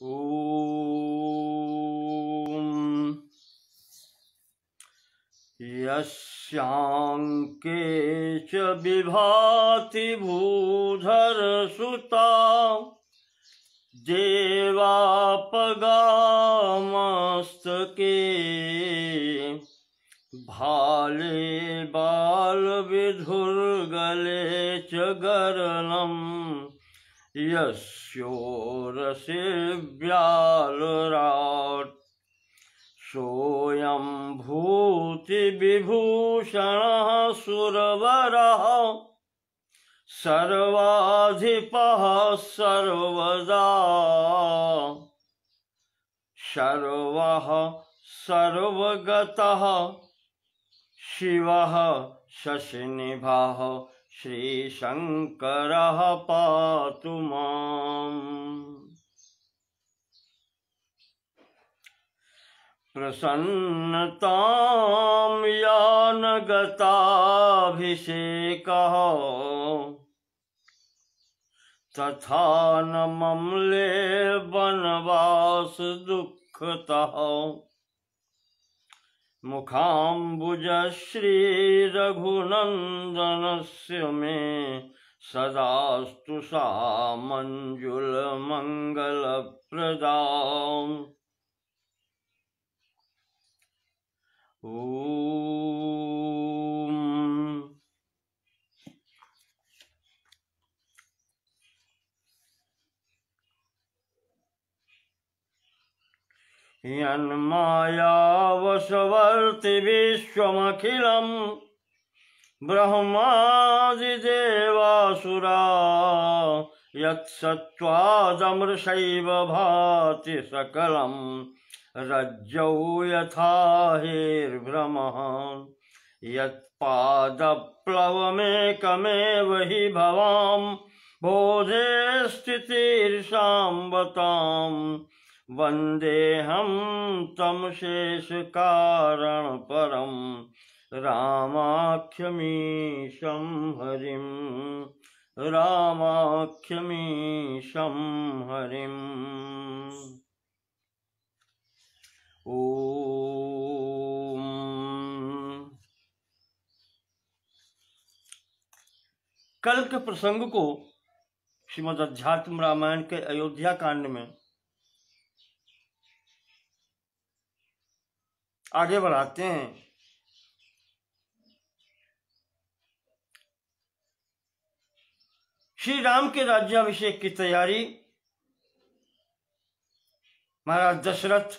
ॐ यस्यांके च विभाति भूधरसुता देवापगामस्तके भाले बालविधुर्गले च गरलम् यस्योरसे व्यालराट् सोऽयं भूतिविभूषणः सुरवरः सर्वाधिपः सर्वदा सर्वः सर्वगतः शिवः शशिनिभः श्रीशङ्करः पातु माम्। प्रसन्नतां यानगताभिषेकः तथा न मम्ले वनवास दुःखतः मुखाम्बुजश्री रघुनन्दनस्य मे सदास्तु सा मञ्जुलमङ्गलप्रदा। यन्मायावशवर्ति विश्वमखिलं ब्रह्मादिदेवासुरा यत्सत्त्वादमृषैव भाति सकलं रज्जौ यथा हेर्भ्रमः यत्पादप्लवमेकमेव हि भवां बोधे स्थितिर्षाम्बताम् वन्देऽहं तं शेषकारणपरं रामाख्यमीशं हरिं रामाख्यमीशं हरिम्। ॐ कल के प्रसंग को श्रीमद् अध्यात्म रामायण के अयोध्या कांड में आगे बढ़ाते हैं। श्री राम के राज्याभिषेक की तैयारी महाराज दशरथ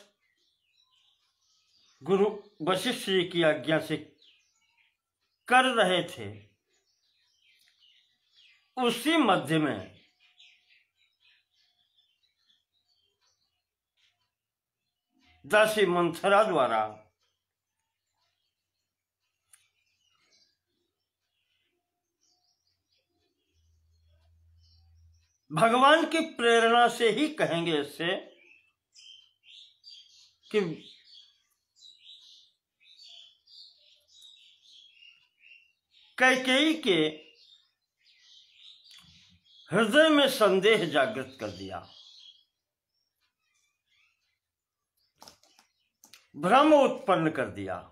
गुरु वशिष्ठ जी की आज्ञा से कर रहे थे। उसी मध्य में दासी मंथरा द्वारा भगवान की प्रेरणा से ही कहेंगे इससे कि कैकेयी के हृदय में संदेह जागृत कर दिया, भ्रम उत्पन्न कर दिया।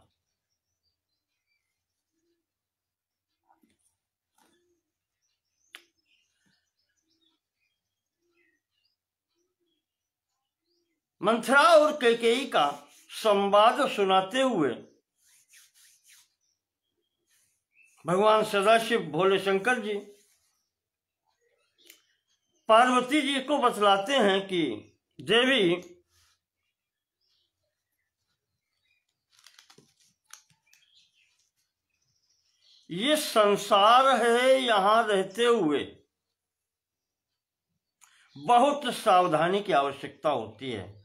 मंथरा और कैकेयी का संवाद सुनाते हुए भगवान सदाशिव भोले शंकर जी पार्वती जी को बतलाते हैं कि देवी, ये संसार है, यहां रहते हुए बहुत सावधानी की आवश्यकता होती है।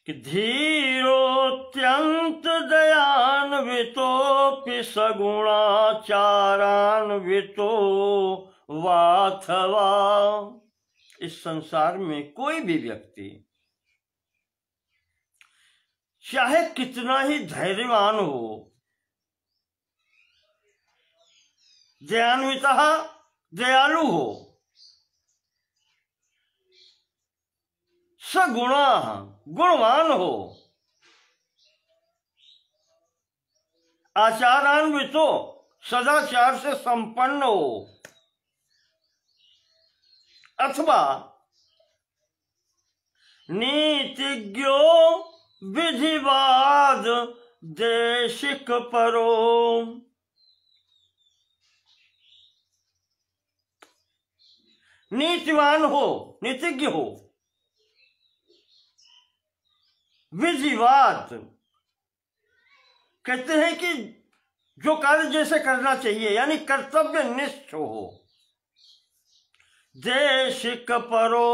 कि धीरोत्यंत दयान्वितोऽपि सगुणाचारान्वितो वाथवा। इस संसार में कोई भी व्यक्ति चाहे कितना ही धैर्यवान हो, दयान्विता दयालु हो, सगुणा गुणवान हो, आचारान्वितो सदाचार से संपन्न हो, अथवा नीतिज्ञो विधिवाद देशिक परो, नीतिवान हो, नीतिज्ञ हो, विधिवाद कहते हैं कि जो कार्य जैसे करना चाहिए, यानी कर्तव्य निष्ठ हो, देशिक परो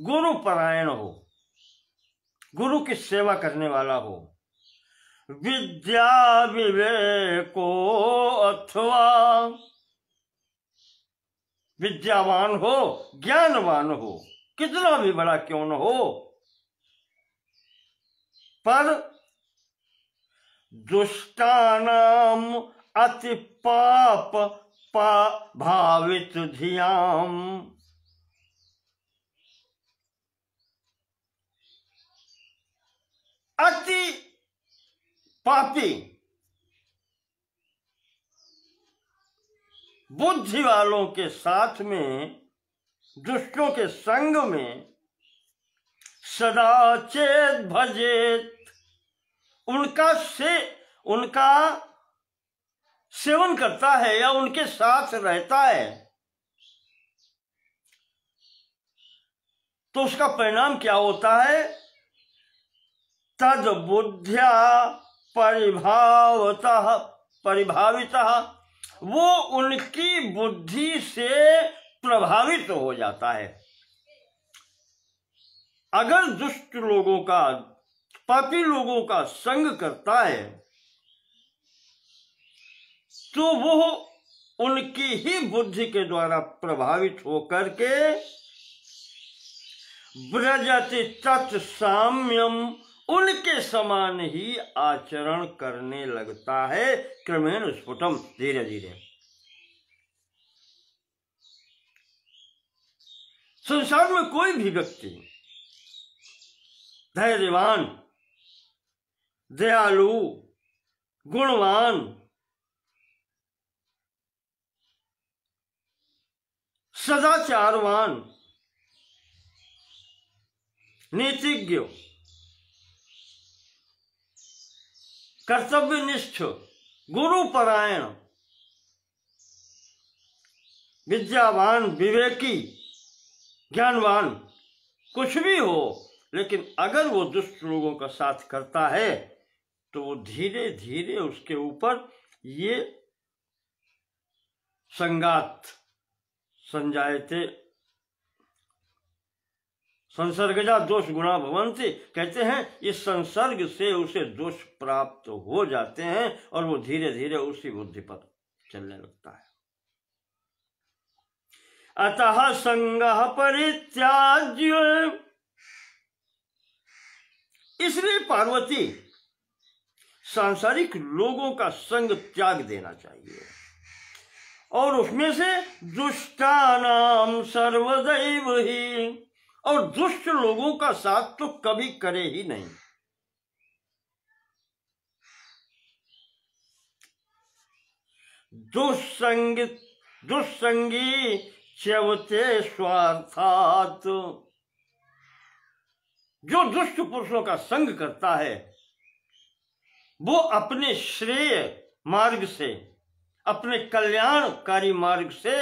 गुरु परायण हो, गुरु की सेवा करने वाला हो, विद्या विवेको अथवा विद्यावान हो, ज्ञानवान हो, कितना भी बड़ा क्यों न हो, पर दुष्टानाम अति पाप भावित धियाम, अति पापी बुद्धि वालों के साथ में, दुष्टों के संग में सदा चेत भजेत, उनका सेवन करता है या उनके साथ रहता है, तो उसका परिणाम क्या होता है? तद बुद्ध्या परिभावितः, वो उनकी बुद्धि से प्रभावित हो जाता है। अगर दुष्ट लोगों का, पापी लोगों का संग करता है तो वो उनकी ही बुद्धि के द्वारा प्रभावित होकर के ब्रजति तत्साम्यम, उनके समान ही आचरण करने लगता है, क्रमेण स्फुटम, धीरे धीरे। संसार में कोई भी व्यक्ति धैर्यवान, दयालु, गुणवान, सदाचारवान, नीतिज्ञ, कर्तव्यनिष्ठ, गुरुपरायण, विद्यावान, विवेकी, ज्ञानवान, कुछ भी हो, लेकिन अगर वो दुष्ट लोगों का साथ करता है तो वो धीरे धीरे उसके ऊपर ये संगात संजायते संसर्गजा दोष गुणा भवन्ति, कहते हैं इस संसर्ग से उसे दोष प्राप्त हो जाते हैं और वो धीरे धीरे उसी बुद्धि पर चलने लगता है। अतः संगः परित्याज्य, इसलिए पार्वती सांसारिक लोगों का संग त्याग देना चाहिए और उसमें से दुष्टानाम सर्वदैव ही, और दुष्ट लोगों का साथ तो कभी करे ही नहीं। दुष्संगी च्यवते स्वार्थात्, जो दुष्ट पुरुषों का संग करता है वो अपने श्रेय मार्ग से, अपने कल्याणकारी मार्ग से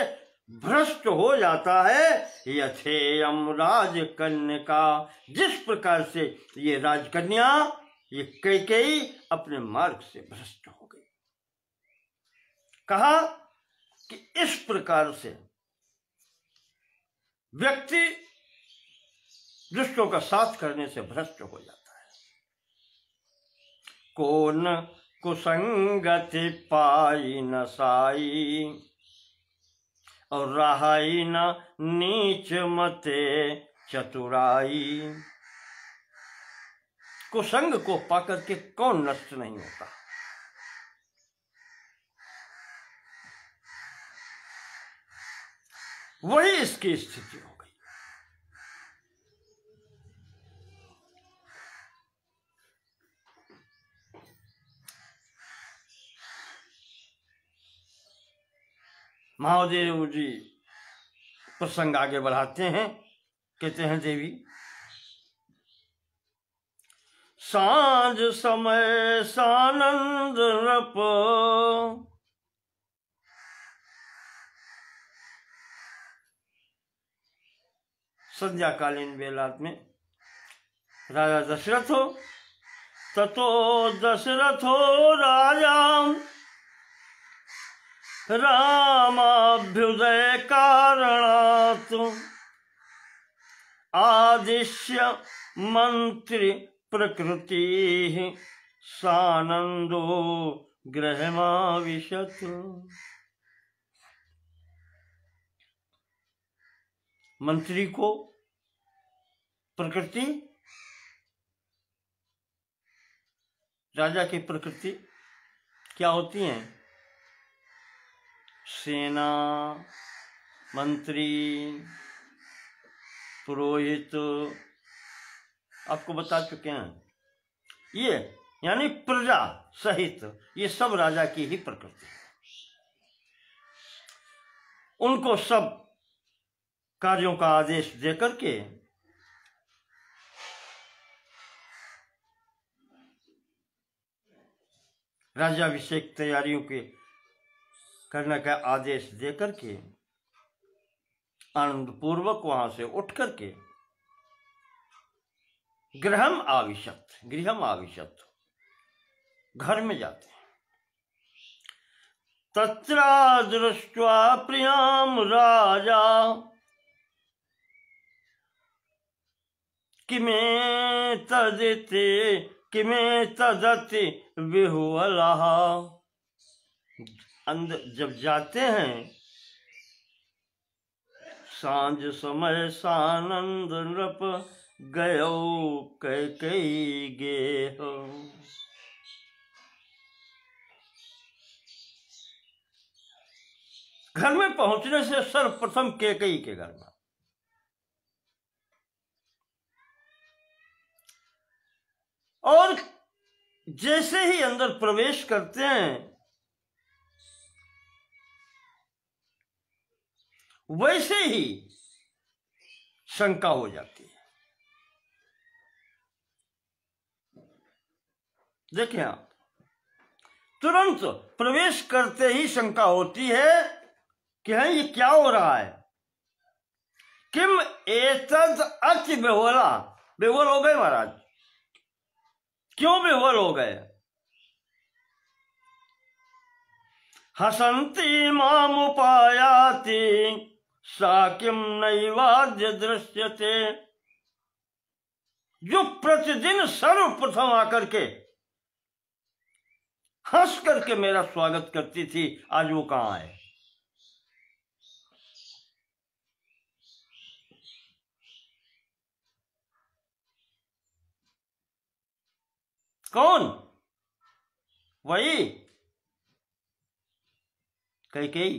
भ्रष्ट हो जाता है। यथेयम राजकन्या, जिस प्रकार से ये राजकन्या, ये कैकेयी अपने मार्ग से भ्रष्ट हो गई। कहा कि इस प्रकार से व्यक्ति दुष्टों का साथ करने से भ्रष्ट हो जाता है। कौन कुसंगति पाई न साई, और रहाई न नीच मते चतुराई। कुसंग को पाकर के कौन नष्ट नहीं होता। वही इसकी स्थिति हो गई। महादेव जी प्रसंग आगे बढ़ाते हैं, कहते हैं देवी सांझ समय सानंद रप संध्याकालीन बेलात में राजा दशरथ हो ततो दशरथो राजा रामाभ्युदय कारणात् आदिश्य मंत्री प्रकृति सानंदो गृहमाविशत्। मंत्री को प्रकृति, राजा की प्रकृति क्या होती है? सेना, मंत्री, पुरोहित, आपको बता चुके हैं। ये यानी प्रजा सहित ये सब राजा की ही प्रकृति है। उनको सब कार्यों का आदेश देकर के राज्याभिषेक तैयारियों के करने का आदेश देकर के आनंद पूर्वक वहां से उठ करके गृहम आविशत घर में जाते हैं। तत्रा दृष्ट्वा प्रियाम राजा किमे तदति विहुवलः। अंदर जब जाते हैं सांझ समय सानंद नृप गयो कैकेयी गेह। घर में पहुंचने से सर्वप्रथम कैकेयी के घर में, और जैसे ही अंदर प्रवेश करते हैं वैसे ही शंका हो जाती है। देखें आप, तुरंत प्रवेश करते ही शंका होती है कि है ये क्या हो रहा है। किम एतद अति बेहोला, बेहोल हो गए महाराज। क्यों बेहोल हो गए? हसंती मामुपायाति सा किम नैवाद्य दृश्यते। जो प्रतिदिन सर्वप्रथम आकर के हंस करके मेरा स्वागत करती थी, आज वो कहां है? कौन? वही कैकेयी।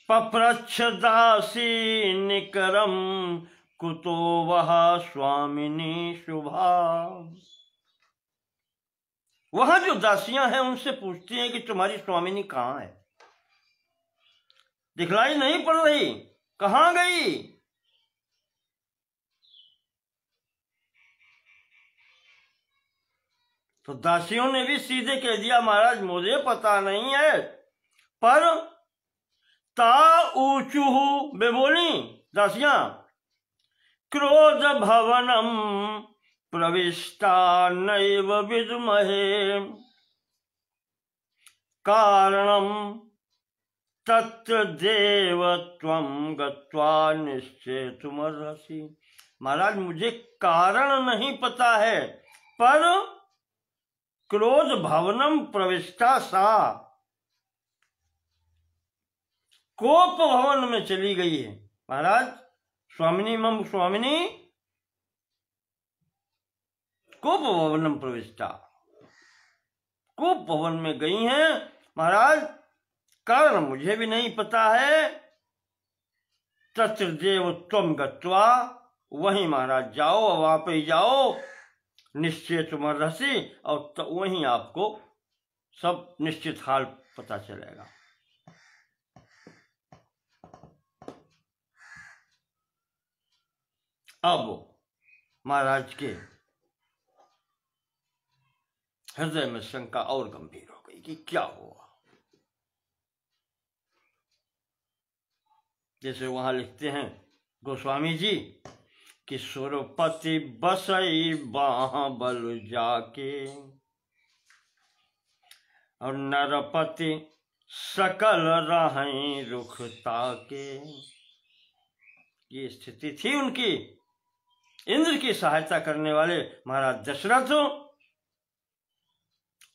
पप्रच्छ दासी निकरम कुतो वह स्वामिनी शुभा। वहां जो दासियां हैं उनसे पूछती हैं कि तुम्हारी स्वामिनी कहां है? दिखलाई नहीं पड़ रही, कहां गई? तो दासियों ने भी सीधे कह दिया, महाराज मुझे पता नहीं है, पर ता ऊचुहु बेबोली दासियां क्रोध भवनम प्रविष्टा नैव विद्महे कारणम तत्र देवत्वं गत्वा निश्चेतुमर्हसि। महाराज मुझे कारण नहीं पता है, पर क्रोध भवनम प्रविष्टा सा, कोप भवन में चली गई है। महाराज स्वामिनी मम स्वामिनी कोप भवनम प्रविष्टा, कोप भवन में गई हैं महाराज। कारण मुझे भी नहीं पता है। तत्र देव त्वम गत्वा, वहीं महाराज जाओ, वहां पे जाओ, निश्चय तुम रहसी, और वहीं आपको सब निश्चित हाल पता चलेगा। अब महाराज के हृदय में शंका और गंभीर हो गई कि क्या हुआ। जैसे वहां लिखते हैं गोस्वामी जी कि सुरपति बसई बाहुबल जाके, और नरपति सकल रहें रुख ताके। ये स्थिति थी उनकी। इंद्र की सहायता करने वाले महाराज दशरथ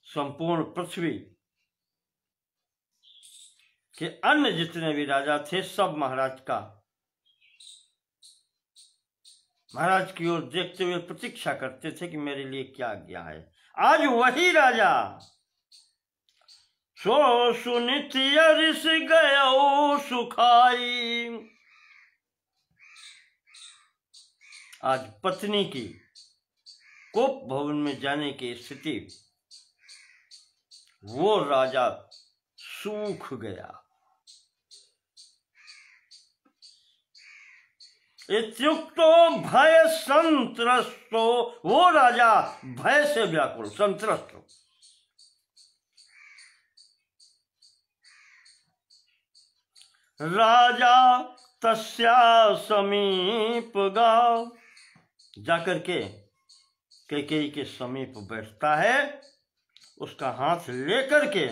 संपूर्ण पृथ्वी के अन्य जितने भी राजा थे सब महाराज की ओर देखते हुए प्रतीक्षा करते थे कि मेरे लिए क्या आज्ञा है। आज वही राजा सो सुनित ऋष गयो सुखाई। आज पत्नी की कोप भवन में जाने की स्थिति, वो राजा सूख गया। इत्युक्तो भय संत्रस्तो, वो राजा भय से व्याकुल, संत्रस्त। राजा तस्या समीप गा, जाकर के कैकेयी के समीप बैठता है, उसका हाथ लेकर के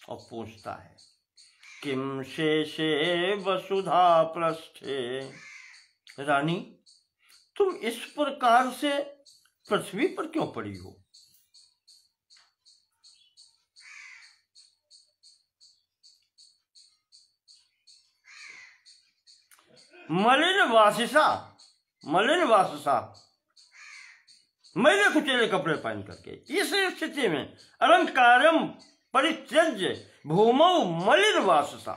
और पूछता है किम शेषे वसुधा पृष्ठे। रानी, तुम इस प्रकार से पृथ्वी पर क्यों पड़ी हो? मलिन वासिसा, मैले कुचेले कपड़े पहन करके, इस स्थिति में अलंकारम परित्यज्य भूमौ मलिन वासिसा,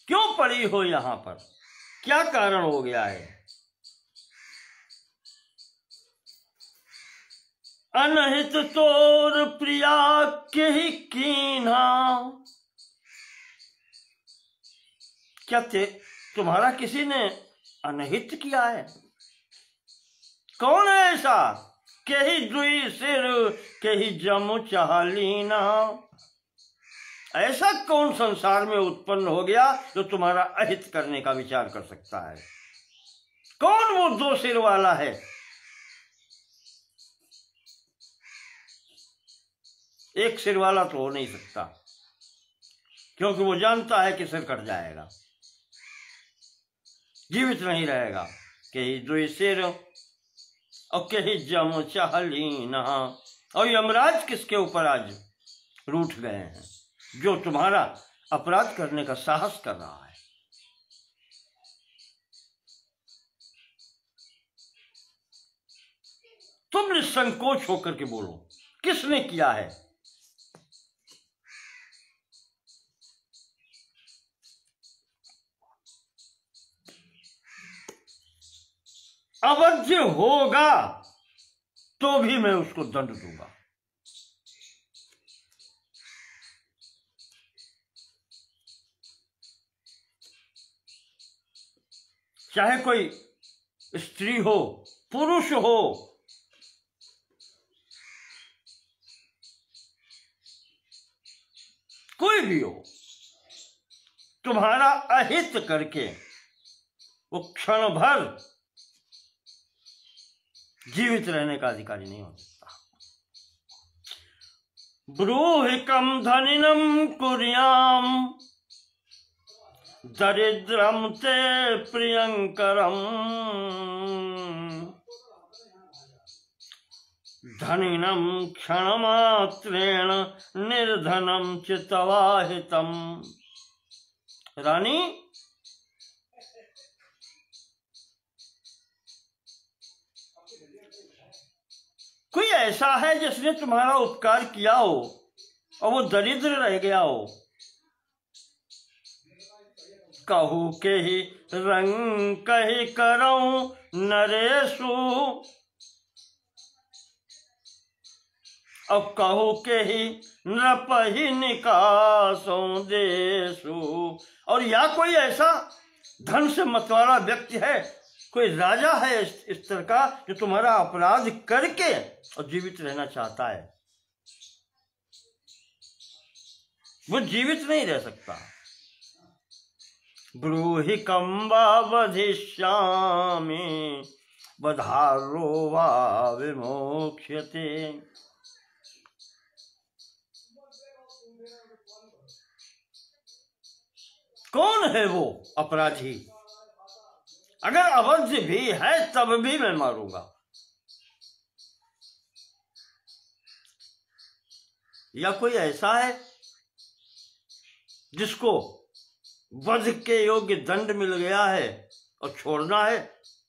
क्यों पड़ी हो यहां पर? क्या कारण हो गया है? अनहित तोर प्रिया के ही कीन्हा, क्या तुम्हारा किसी ने अनहित किया है? कौन है ऐसा? के ही दुई सिर के ही जमु चाहलीना, ऐसा कौन संसार में उत्पन्न हो गया जो तुम्हारा अहित करने का विचार कर सकता है? कौन वो दो सिर वाला है? एक सिर वाला तो हो नहीं सकता, क्योंकि वो जानता है कि सिर कट जाएगा, जीवित नहीं रहेगा। के ही दुई सिर और के ही जम चाहलीना, और यमराज किसके ऊपर आज रूठ गए हैं? जो तुम्हारा अपराध करने का साहस कर रहा है। तुम निसंकोच होकर के बोलो, किसने किया है? अवध्य होगा तो भी मैं उसको दंड दूंगा। चाहे कोई स्त्री हो, पुरुष हो, कोई भी हो, तुम्हारा अहित करके वो क्षण भर जीवित रहने का अधिकारी नहीं हो सकता। ब्रूहिकम धनिनम कुर्याम दरिद्रम ते प्रियंकरम, धनिनम क्षणमात्रेण निर्धनम चितवाहितम। रानी, कोई ऐसा है जिसने तुम्हारा उपकार किया हो और वो दरिद्र रह गया हो? कहू के ही रंग कही करऊं नरेशु, और कहू के ही नृपहि निकासों देशु। और या कोई ऐसा धन से मतवाला व्यक्ति है, कोई राजा है इस तरह का, जो तुम्हारा अपराध करके और जीवित रहना चाहता है? वो जीवित नहीं रह सकता। ब्रूहि कंबा वधिष्यामि बधारो वा विमोक्ष्यते। कौन है वो अपराधी? अगर अवश्य भी है तब भी मैं मारूंगा। या कोई ऐसा है जिसको वध के योग्य दंड मिल गया है और छोड़ना है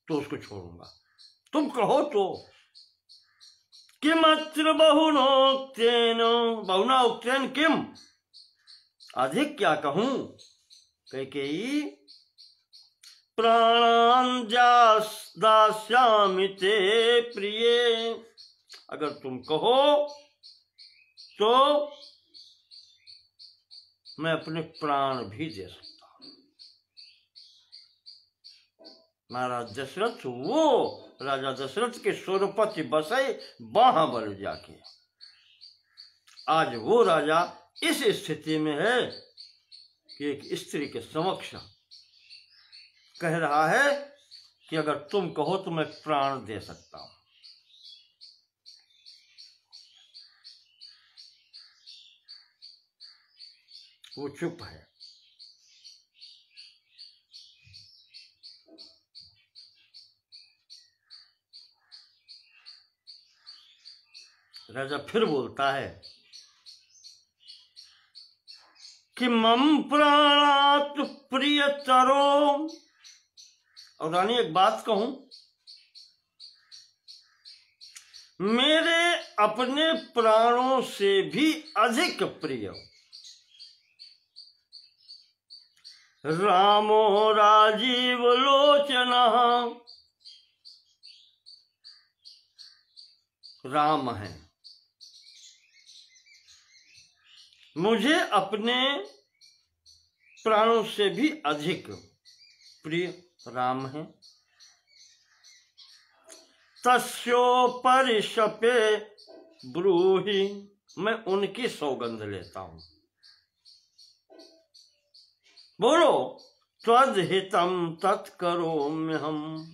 तो उसको छोड़ूंगा। तुम कहो तो। किमत्र बहुनोक्तेन, बहुना उक्तेन किम, अधिक क्या कहूं? कैकेयी प्राणान दास्यामि ते प्रिय, अगर तुम कहो तो मैं अपने प्राण भी दे सकता हूं। महाराज दशरथ, वो राजा दशरथ के स्वरूपति बसे बाहुबल जाके, आज वो राजा इस स्थिति में है कि एक स्त्री के समक्ष कह रहा है कि अगर तुम कहो तो मैं प्राण दे सकता हूं। वो चुप है। राजा फिर बोलता है कि मम प्राणात प्रियतरो। और रानी एक बात कहूं, मेरे अपने प्राणों से भी अधिक प्रिय रामो राजीव लोचना, राम है। मुझे अपने प्राणों से भी अधिक प्रिय राम है। तस्योपरि शपे ब्रूहि, मैं उनकी सौगंध लेता हूं। बोलो त्वद्हितं तत्करोम्यहम्,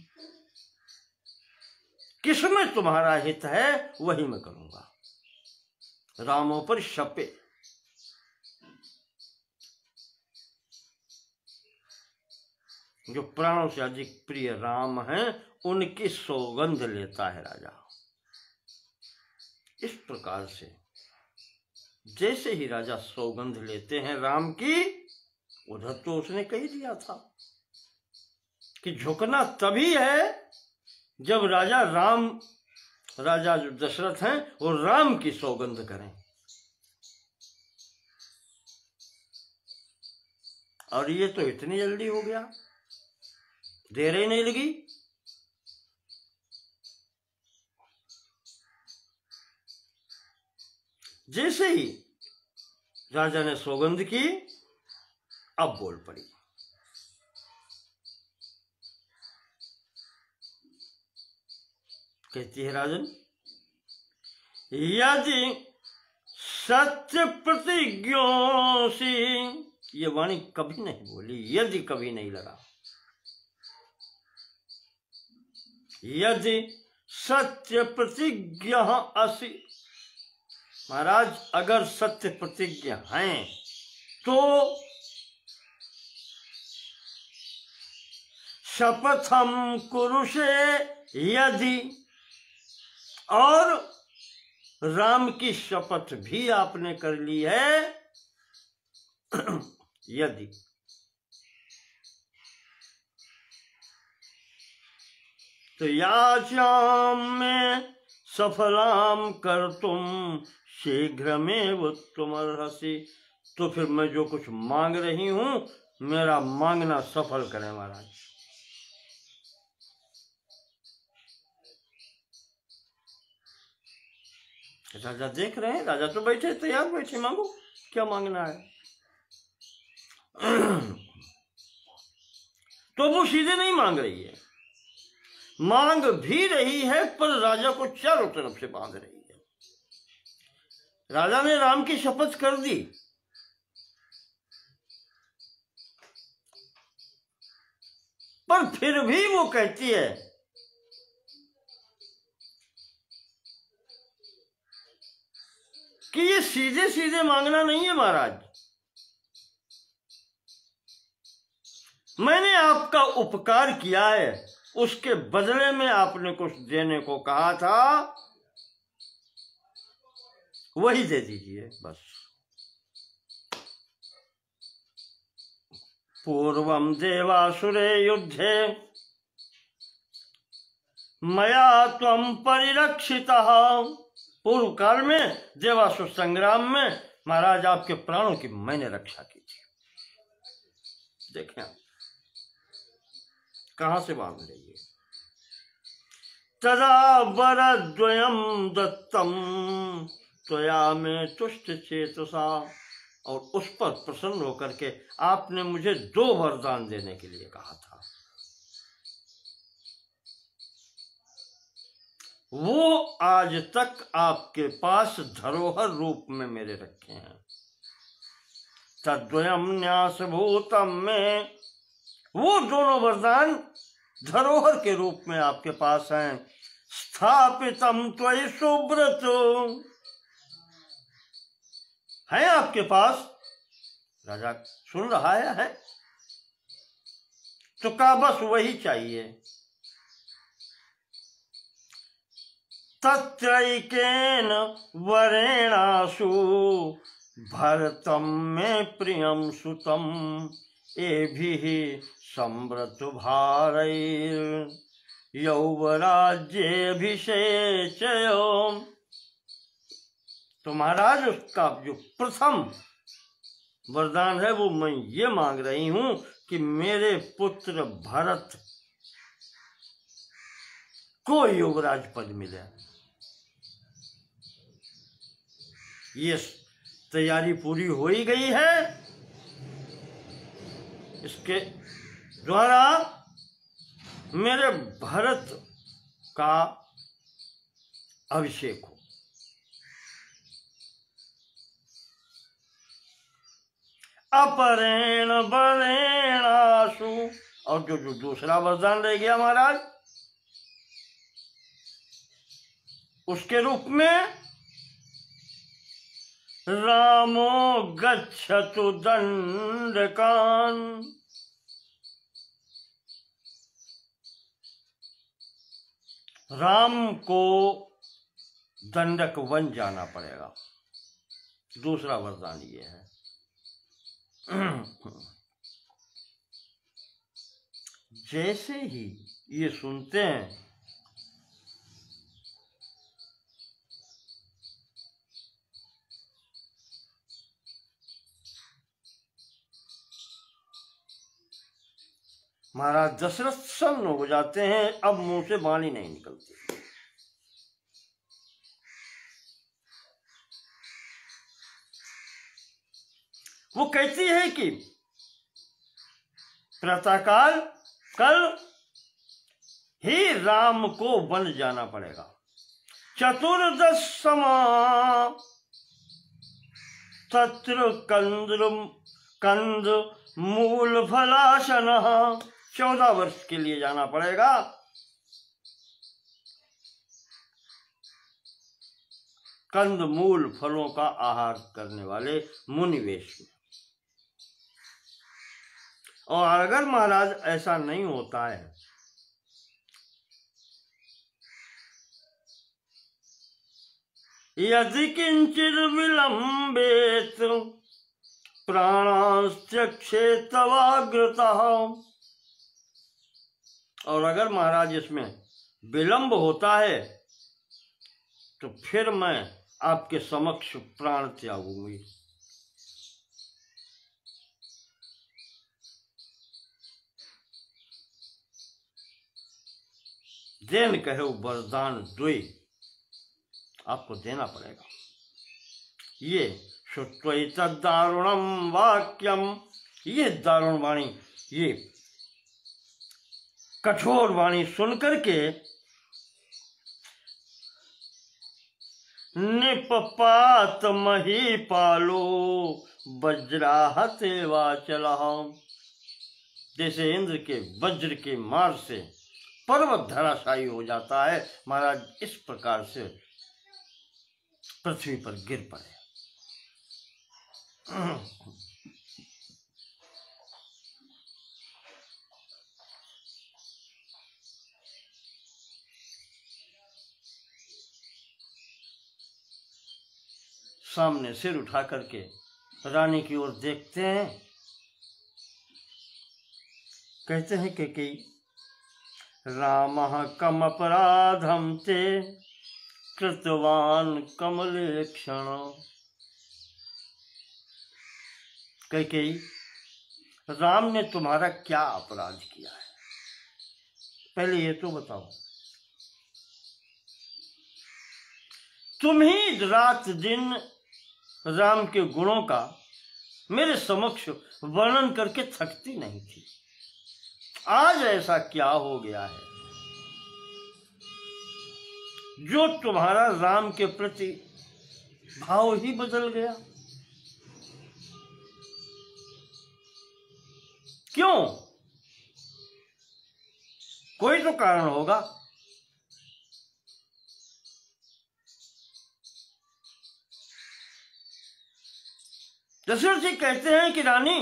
किसमें तुम्हारा हित है वही मैं करूंगा। रामोपरि शपे, जो प्राणों से अधिक प्रिय राम हैं उनकी सौगंध लेता है राजा। इस प्रकार से जैसे ही राजा सौगंध लेते हैं राम की, उधर तो उसने कही दिया था कि झुकना तभी है जब राजा जो दशरथ हैं वो राम की सौगंध करें। और ये तो इतनी जल्दी हो गया, देर ही नहीं लगी। जैसे ही राजा ने सौगंध की, अब बोल पड़ी। कहती है राजन, यदि सत्य प्रतिज्ञोसी, ये वाणी कभी नहीं बोली, यदि कभी नहीं लगा। यदि सत्य प्रतिज्ञा असि, महाराज अगर सत्य प्रतिज्ञा हैं तो शपथम कुरुषे यदि, और राम की शपथ भी आपने कर ली है यदि। तो याचाम में सफलाम कर तुम शीघ्रमेव तुमर्हसि। तो फिर मैं जो कुछ मांग रही हूं मेरा मांगना सफल करें महाराज। राजा देख रहे हैं, राजा तो बैठे तैयार बैठे, मांगो क्या मांगना है। तो वो सीधे नहीं मांग रही है, मांग भी रही है पर राजा को चारों तरफ से बांध रही है। राजा ने राम की शपथ कर दी, पर फिर भी वो कहती है कि ये सीधे सीधे मांगना नहीं है महाराज, मैंने आपका उपकार किया है, उसके बदले में आपने कुछ देने को कहा था, वही दे दीजिए बस। पूर्वम देवासुरे युद्धे मया त्वं परिरक्षितः। पूर्व काल में देवासुर संग्राम में महाराज आपके प्राणों की मैंने रक्षा की थी। देखें कहां से बांध रही है। तदा वरद्वयं दत्तम त्वया में तुष्ट चेतसा। और उस पर प्रसन्न होकर के आपने मुझे 2 वरदान देने के लिए कहा था, वो आज तक आपके पास धरोहर रूप में मेरे रखे हैं। तद्वयम न्यास भूतम में, वो दोनों वरदान धरोहर के रूप में आपके पास हैं। स्थापितम त्वयि सुब्रत, है आपके पास। राजा सुन रहा है तो कहा बस वही चाहिए। तत्रैकेन वरेणासु भरतम में प्रियम सुतम एभिः संव्रत भारैर् यौवराज्येऽभिषेचयो। तो महाराज उसका जो प्रथम वरदान है वो मैं ये मांग रही हूं कि मेरे पुत्र भरत को युवराज पद मिले। ये तैयारी पूरी हो ही गई है, इसके द्वारा मेरे भरत का अभिषेक हो। अपरेण बलेणासु, और जो दूसरा वरदान रह गया महाराज, उसके रूप में रामो गच्छतु दंडकान। राम को दंडक वन जाना पड़ेगा। दूसरा वरदान ये है। जैसे ही ये सुनते हैं महाराज दशरथ सन्न हो जाते हैं, अब मुंह से वाणी नहीं निकलती। वो कहती है कि प्रातःकाल कल ही राम को वन जाना पड़ेगा। 14 समा तत्र कंद मूल फलाशन। 14 वर्ष के लिए जाना पड़ेगा। कंद मूल फलों का आहार करने वाले मुनिवेश में। और अगर महाराज ऐसा नहीं होता है यदि किंचित विलंबेत प्राणांस्त्यक्षे तवाग्रतः, और अगर महाराज इसमें विलंब होता है तो फिर मैं आपके समक्ष प्राण त्यागूंगी। देन कहो वरदान दुई, आपको देना पड़ेगा। ये श्रुत्वैत दारुणम वाक्यम, ये दारुण वाणी, ये कठोर वाणी सुनकर के निपपात महीपालो वज्राहते वाचलः, जैसे इंद्र के वज्र के मार से पर्वत धराशायी हो जाता है, महाराज इस प्रकार से पृथ्वी पर गिर पड़े। सामने सिर उठा करके रानी की ओर देखते हैं, कहते हैं कि रामः कम अपराधम ते कृतवान कमलेक्षण। कैकेयी, राम ने तुम्हारा क्या अपराध किया है, पहले ये तो बताओ। तुम ही रात दिन राम के गुणों का मेरे समक्ष वर्णन करके थकती नहीं थी, आज ऐसा क्या हो गया है जो तुम्हारा राम के प्रति भाव ही बदल गया? क्यों? कोई तो कारण होगा। दशरथ जी कहते हैं कि रानी,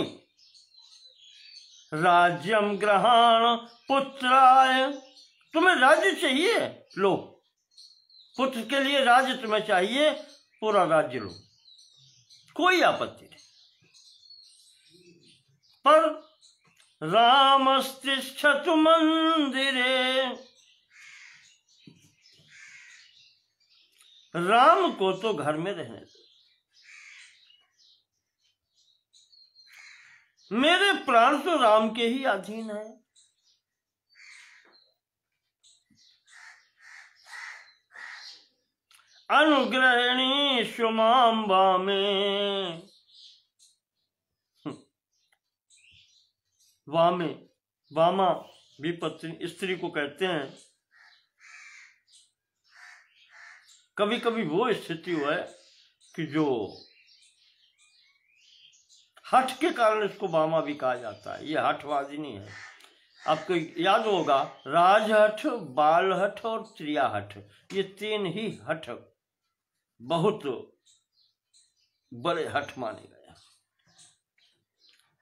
राज्यम ग्रहण पुत्राय, तुम्हें राज्य चाहिए, लो, पुत्र के लिए राज्य तुम्हें चाहिए, पूरा राज्य लो, कोई आपत्ति नहीं। पर रामस्तिष्ठतु मंदिरे, राम को तो घर में रहने दो, मेरे प्राण तो राम के ही अधीन है। अनुग्रहणी शुमाम्बा में, वामे, वामा भी पत्नी स्त्री को कहते हैं। कभी कभी वो स्थिति हुआ है कि जो हठ के कारण इसको वामा भी कहा जाता है, ये हठवादी नहीं है। आपको याद होगा, राजहठ, बालहठ और त्रियाहठ, ये तीन ही हठ बहुत बड़े हठ माने गए।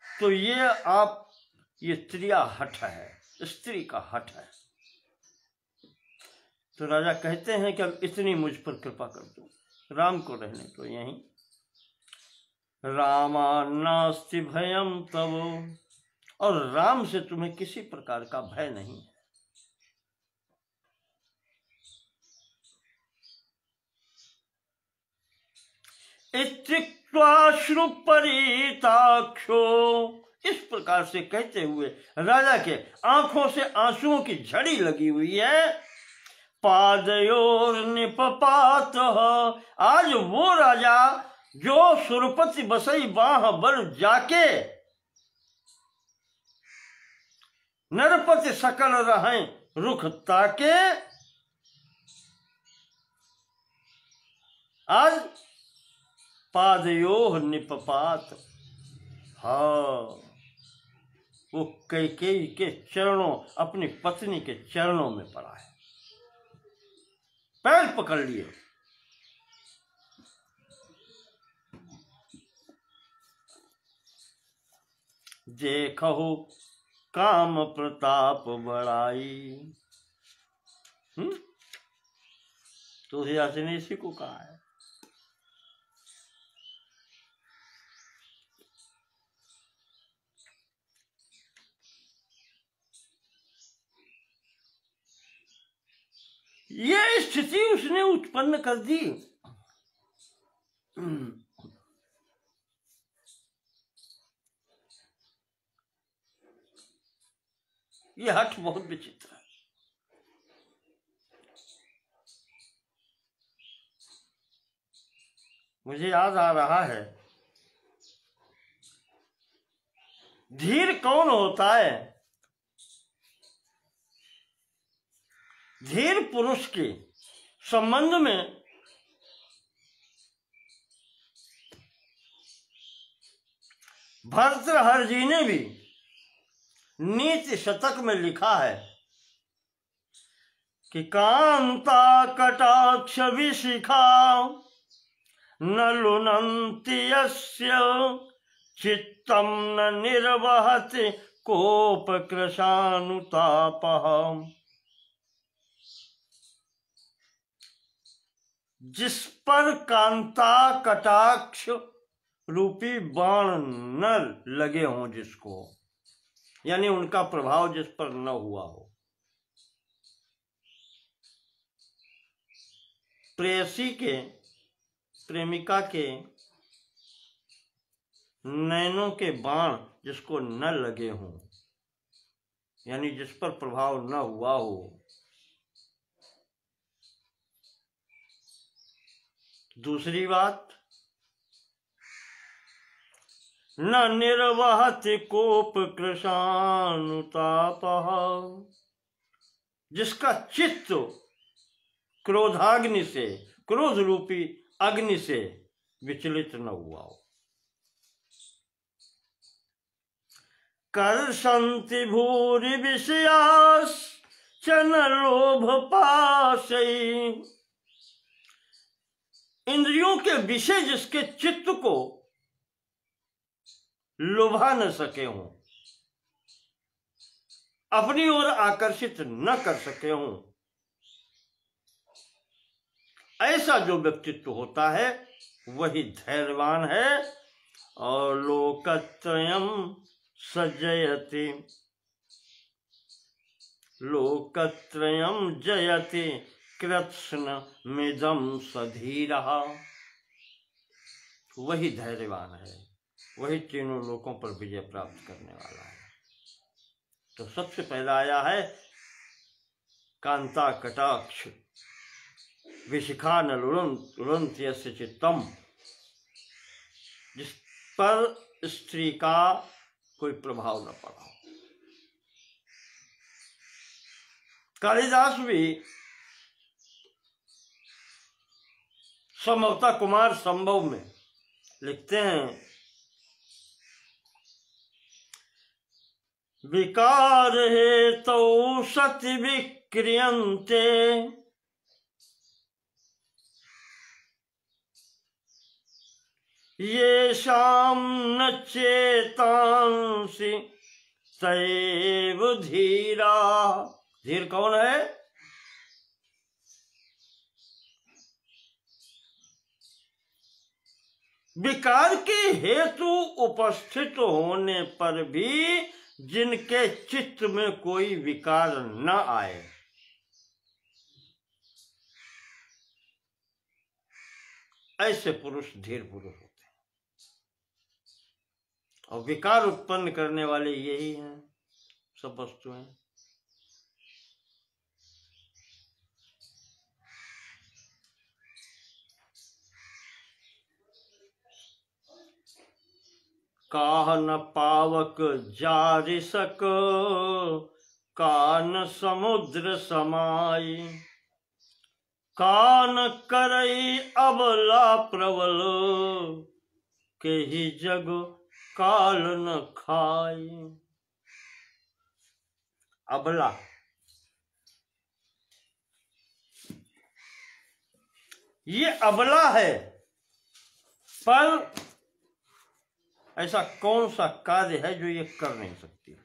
तो ये त्रियाहठ है, स्त्री का हठ है। तो राजा कहते हैं कि अब इतनी मुझ पर कृपा कर दो, राम को रहने तो यहीं। रामा नास्ति भयम तव, और राम से तुम्हें किसी प्रकार का भय नहीं है। इत्युक्त्वा परिताक्षो, इस प्रकार से कहते हुए राजा के आंखों से आंसुओं की झड़ी लगी हुई है। पादयोर निपपात, आज वो राजा जो सुरपति बसई बाह बर जाके नरपति सकल रहें रुख ताके, आज पादयोह निपपात, हाँ, वो कैकेयी के चरणों, अपनी पत्नी के चरणों में पड़ा है, पैर पकड़ लिए। देखो काम प्रताप बड़ाई, तुलसीदास ने इसी को कहा है। ये स्थिति उसने उत्पन्न कर दी। ये हठ बहुत विचित्र है। मुझे याद आ रहा है, धीर कौन होता है? धीर पुरुष के संबंध में भर्तृहरि जी ने भी नीति शतक में लिखा है कि कांता कटाक्ष विशिखा न लुनन्ति यस्य चित्तम न निर्वहति कोप कृशानुतापः। जिस पर कांता कटाक्ष रूपी बाण न लगे हों, जिसको यानी उनका प्रभाव जिस पर न हुआ हो, प्रेयसी के, प्रेमिका के नैनों के बाण जिसको न लगे हों, यानी जिस पर प्रभाव न हुआ हो। दूसरी बात, न निर्वहति कोप कृशानुतापः, जिसका चित्त क्रोधाग्नि से, क्रोध रूपी अग्नि से विचलित न हुआ हो। कर्षन्ति भूरि विषयाश्चन लोभ पाशै, इंद्रियों के विषय जिसके चित्त को लुभा न सके हों, अपनी ओर आकर्षित न कर सके हों, ऐसा जो व्यक्तित्व होता है वही धैर्यवान है। और लोकत्रयम् सजयति, लोकत्रयम् जयति कृत्स्न मिदं सधीरः, वही धैर्यवान है, वही तीनों लोकों पर विजय प्राप्त करने वाला है। तो सबसे पहला आया है कांता कटाक्ष विशिखा न लुनन्ति यस्य चित्तम, जिस पर स्त्री का कोई प्रभाव न पड़ा। कालिदास भी समवता कुमार संभव में लिखते हैं, विकार हेतौ सति विक्रियन्ते येषां न चेतांसि तैव धीरा। धीर कौन है? विकार के हेतु उपस्थित होने पर भी जिनके चित्त में कोई विकार न आए, ऐसे पुरुष धीर पुरुष होते हैं। और विकार उत्पन्न करने वाले यही हैं सब वस्तुएं। काह न पावक जारिसक कान समुद्र समाई, कान करई अबला प्रबल के ही जग काल न खाई। अबला, ये अबला है, पर ऐसा कौन सा कार्य है जो ये कर नहीं सकती?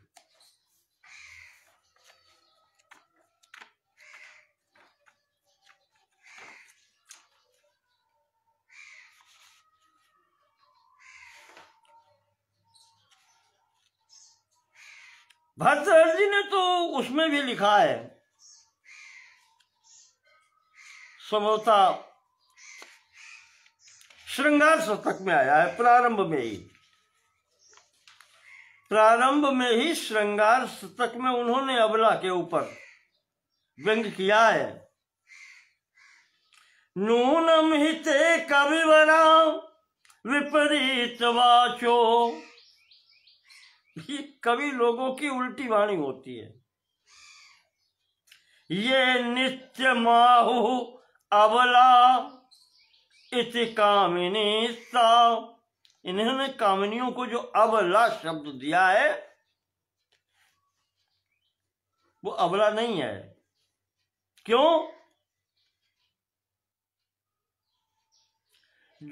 भर्तृहरि जी ने तो उसमें भी लिखा है संभवतः श्रृंगार शतक में आया है। प्रारंभ में ही श्रृंगार शतक में उन्होंने अबला के ऊपर व्यंग किया है। नूनम हिते कविवरा विपरीत वाचो, ये कवि लोगों की उल्टी वाणी होती है। ये नित्य माहु अबला इति कामिनी सा, इन्होंने कामिनियों को जो अबला शब्द दिया है वो अबला नहीं है। क्यों?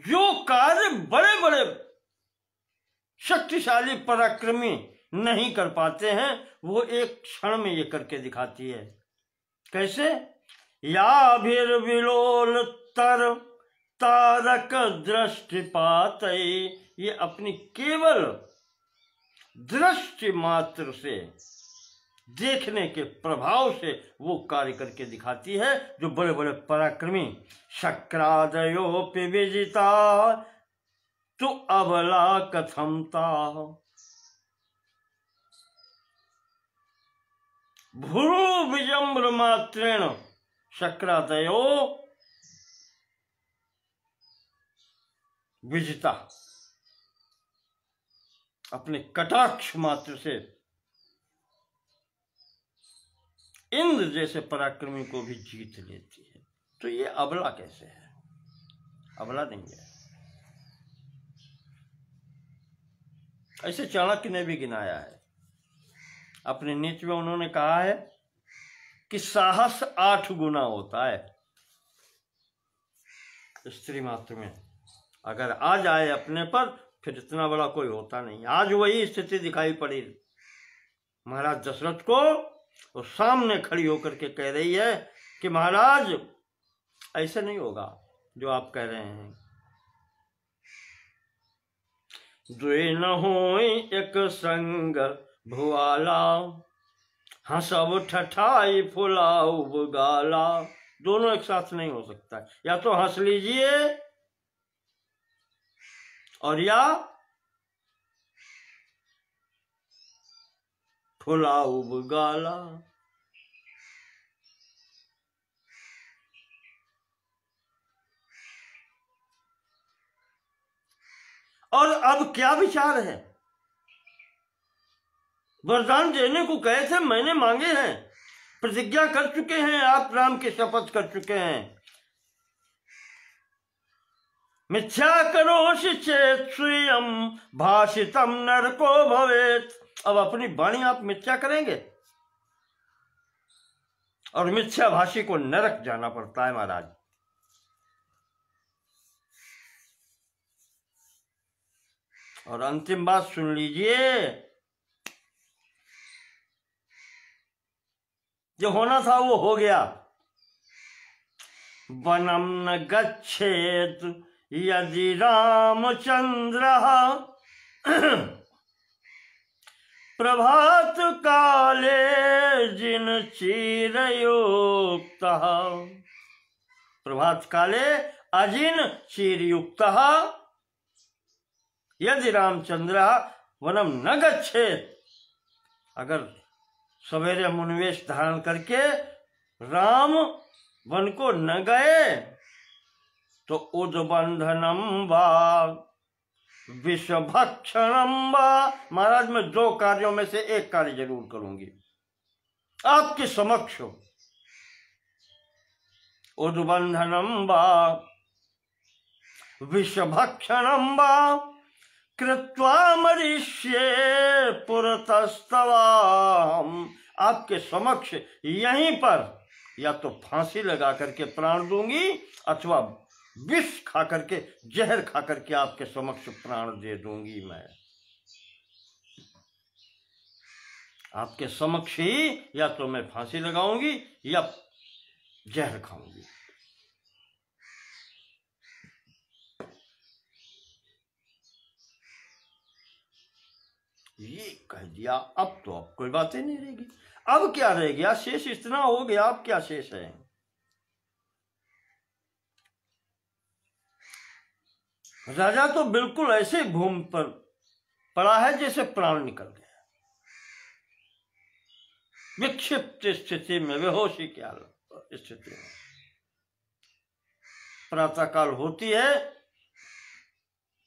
जो कार्य बड़े बड़े शक्तिशाली पराक्रमी नहीं कर पाते हैं वो एक क्षण में ये करके दिखाती है। कैसे? या भीर विलोल तर तारक दृष्टिपात, ये अपनी केवल दृष्टि मात्र से, देखने के प्रभाव से वो कार्य करके दिखाती है जो बड़े बड़े पराक्रमी शक्रादयोपि विजिता तो अबला कथमता। भ्रू विजम्र मात्रेण शक्रादयो विजिता, अपने कटाक्ष मात्र से इंद्र जैसे पराक्रमी को भी जीत लेती है। तो ये अबला कैसे है? अबला नहीं है। ऐसे चाणक्य ने भी गिनाया है अपने नीति में। उन्होंने कहा है कि साहस 8 गुना होता है स्त्री मात्र में। अगर आ जाए अपने पर फिर इतना बड़ा कोई होता नहीं। आज वही स्थिति दिखाई पड़ी महाराज दशरथ को। वो सामने खड़ी होकर के कह रही है कि महाराज ऐसे नहीं होगा जो आप कह रहे हैं। द्वे न होई एक संग भुआला, हंसब ठठाई फुलाऊ गाला। दोनों एक साथ नहीं हो सकता। या तो हंस लीजिए और या फुलाऊ गाला। और अब क्या विचार है? वरदान देने को कहे थे, मैंने मांगे हैं, प्रतिज्ञा कर चुके हैं, आप राम के शपथ कर चुके हैं। मिथ्या करोषि चेत स्वयं भाषितम नरको भवेत। अब अपनी वाणी आप मिथ्या करेंगे और मिथ्या भाषी को नरक जाना पड़ता है महाराज। और अंतिम बात सुन लीजिए, जो होना था वो हो गया। वनम न गच्छेत यदि रामचंद्र प्रभात काले जिन चीरयुक्त। प्रभात काले अजिन चीरयुक्त यदि रामचंद्र वनम न गच्छेत। अगर सवेरे मुनिवेश धारण करके राम वन को न गए तो उद्बंधनम वा विषभक्षणम वा। महाराज मैं 2 कार्यों में से एक कार्य जरूर करूंगी आपके समक्ष। उद्बंधनम वा विषभक्षणम वा कृत्वा मरिष्ये पुरतस्तवाम। आपके समक्ष यहीं पर या तो फांसी लगा करके प्राण दूंगी अथवा विष खा करके, जहर खा करके आपके समक्ष प्राण दे दूंगी। मैं आपके समक्ष ही या तो मैं फांसी लगाऊंगी या जहर खाऊंगी। ये कह दिया, अब तो अब कोई बातें नहीं रहेगी। अब क्या रह गया? शेष इतना हो गया, अब क्या शेष है? राजा तो बिल्कुल ऐसे भूमि पर पड़ा है जैसे प्राण निकल गया, विक्षिप्त स्थिति में, बेहोशी की स्थिति में। प्रातःकाल होती है,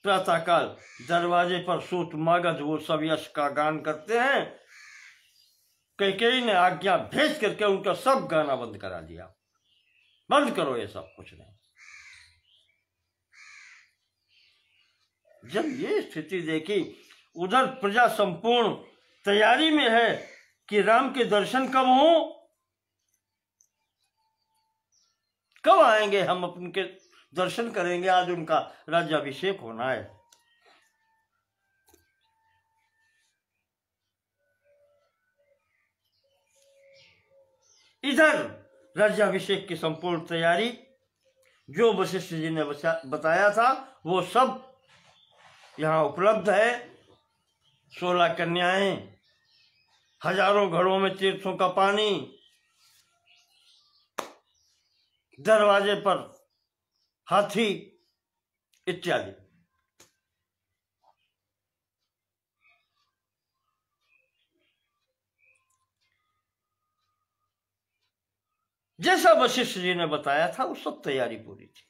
प्रातःकाल दरवाजे पर सूत मगध वो सब यश का गान करते हैं। कैकेयी ने आज्ञा भेज करके उनका सब गाना बंद करा दिया, बंद करो ये सब, कुछ नहीं। जब ये स्थिति देखी, उधर प्रजा संपूर्ण तैयारी में है कि राम के दर्शन कब हों, कब आएंगे, हम उनके दर्शन करेंगे, आज उनका राज्याभिषेक होना है। इधर राज्याभिषेक की संपूर्ण तैयारी, जो वशिष्ठ जी ने बताया था वो सब यहाँ उपलब्ध है। 16 कन्याएं, हजारों घड़ों में तीर्थों का पानी, दरवाजे पर हाथी इत्यादि। जैसा वशिष्ठ जी ने बताया था वो सब तैयारी पूरी थी।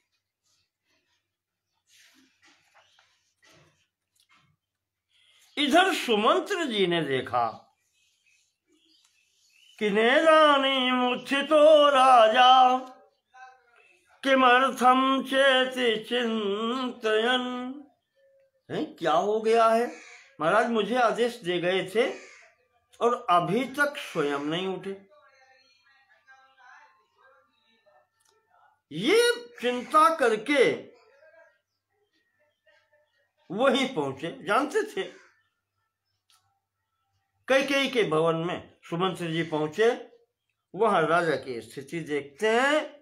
इधर सुमंत्र जी ने देखा कि नेदानी मुच्छितो राजा किमर्थम चेति चिंतयन। क्या हो गया है महाराज, मुझे आदेश दे गए थे और अभी तक स्वयं नहीं उठे। ये चिंता करके वहीं पहुंचे, जानते थे कैकेयी के भवन में सुमंत्र जी पहुंचे। वहां राजा की स्थिति देखते हैं।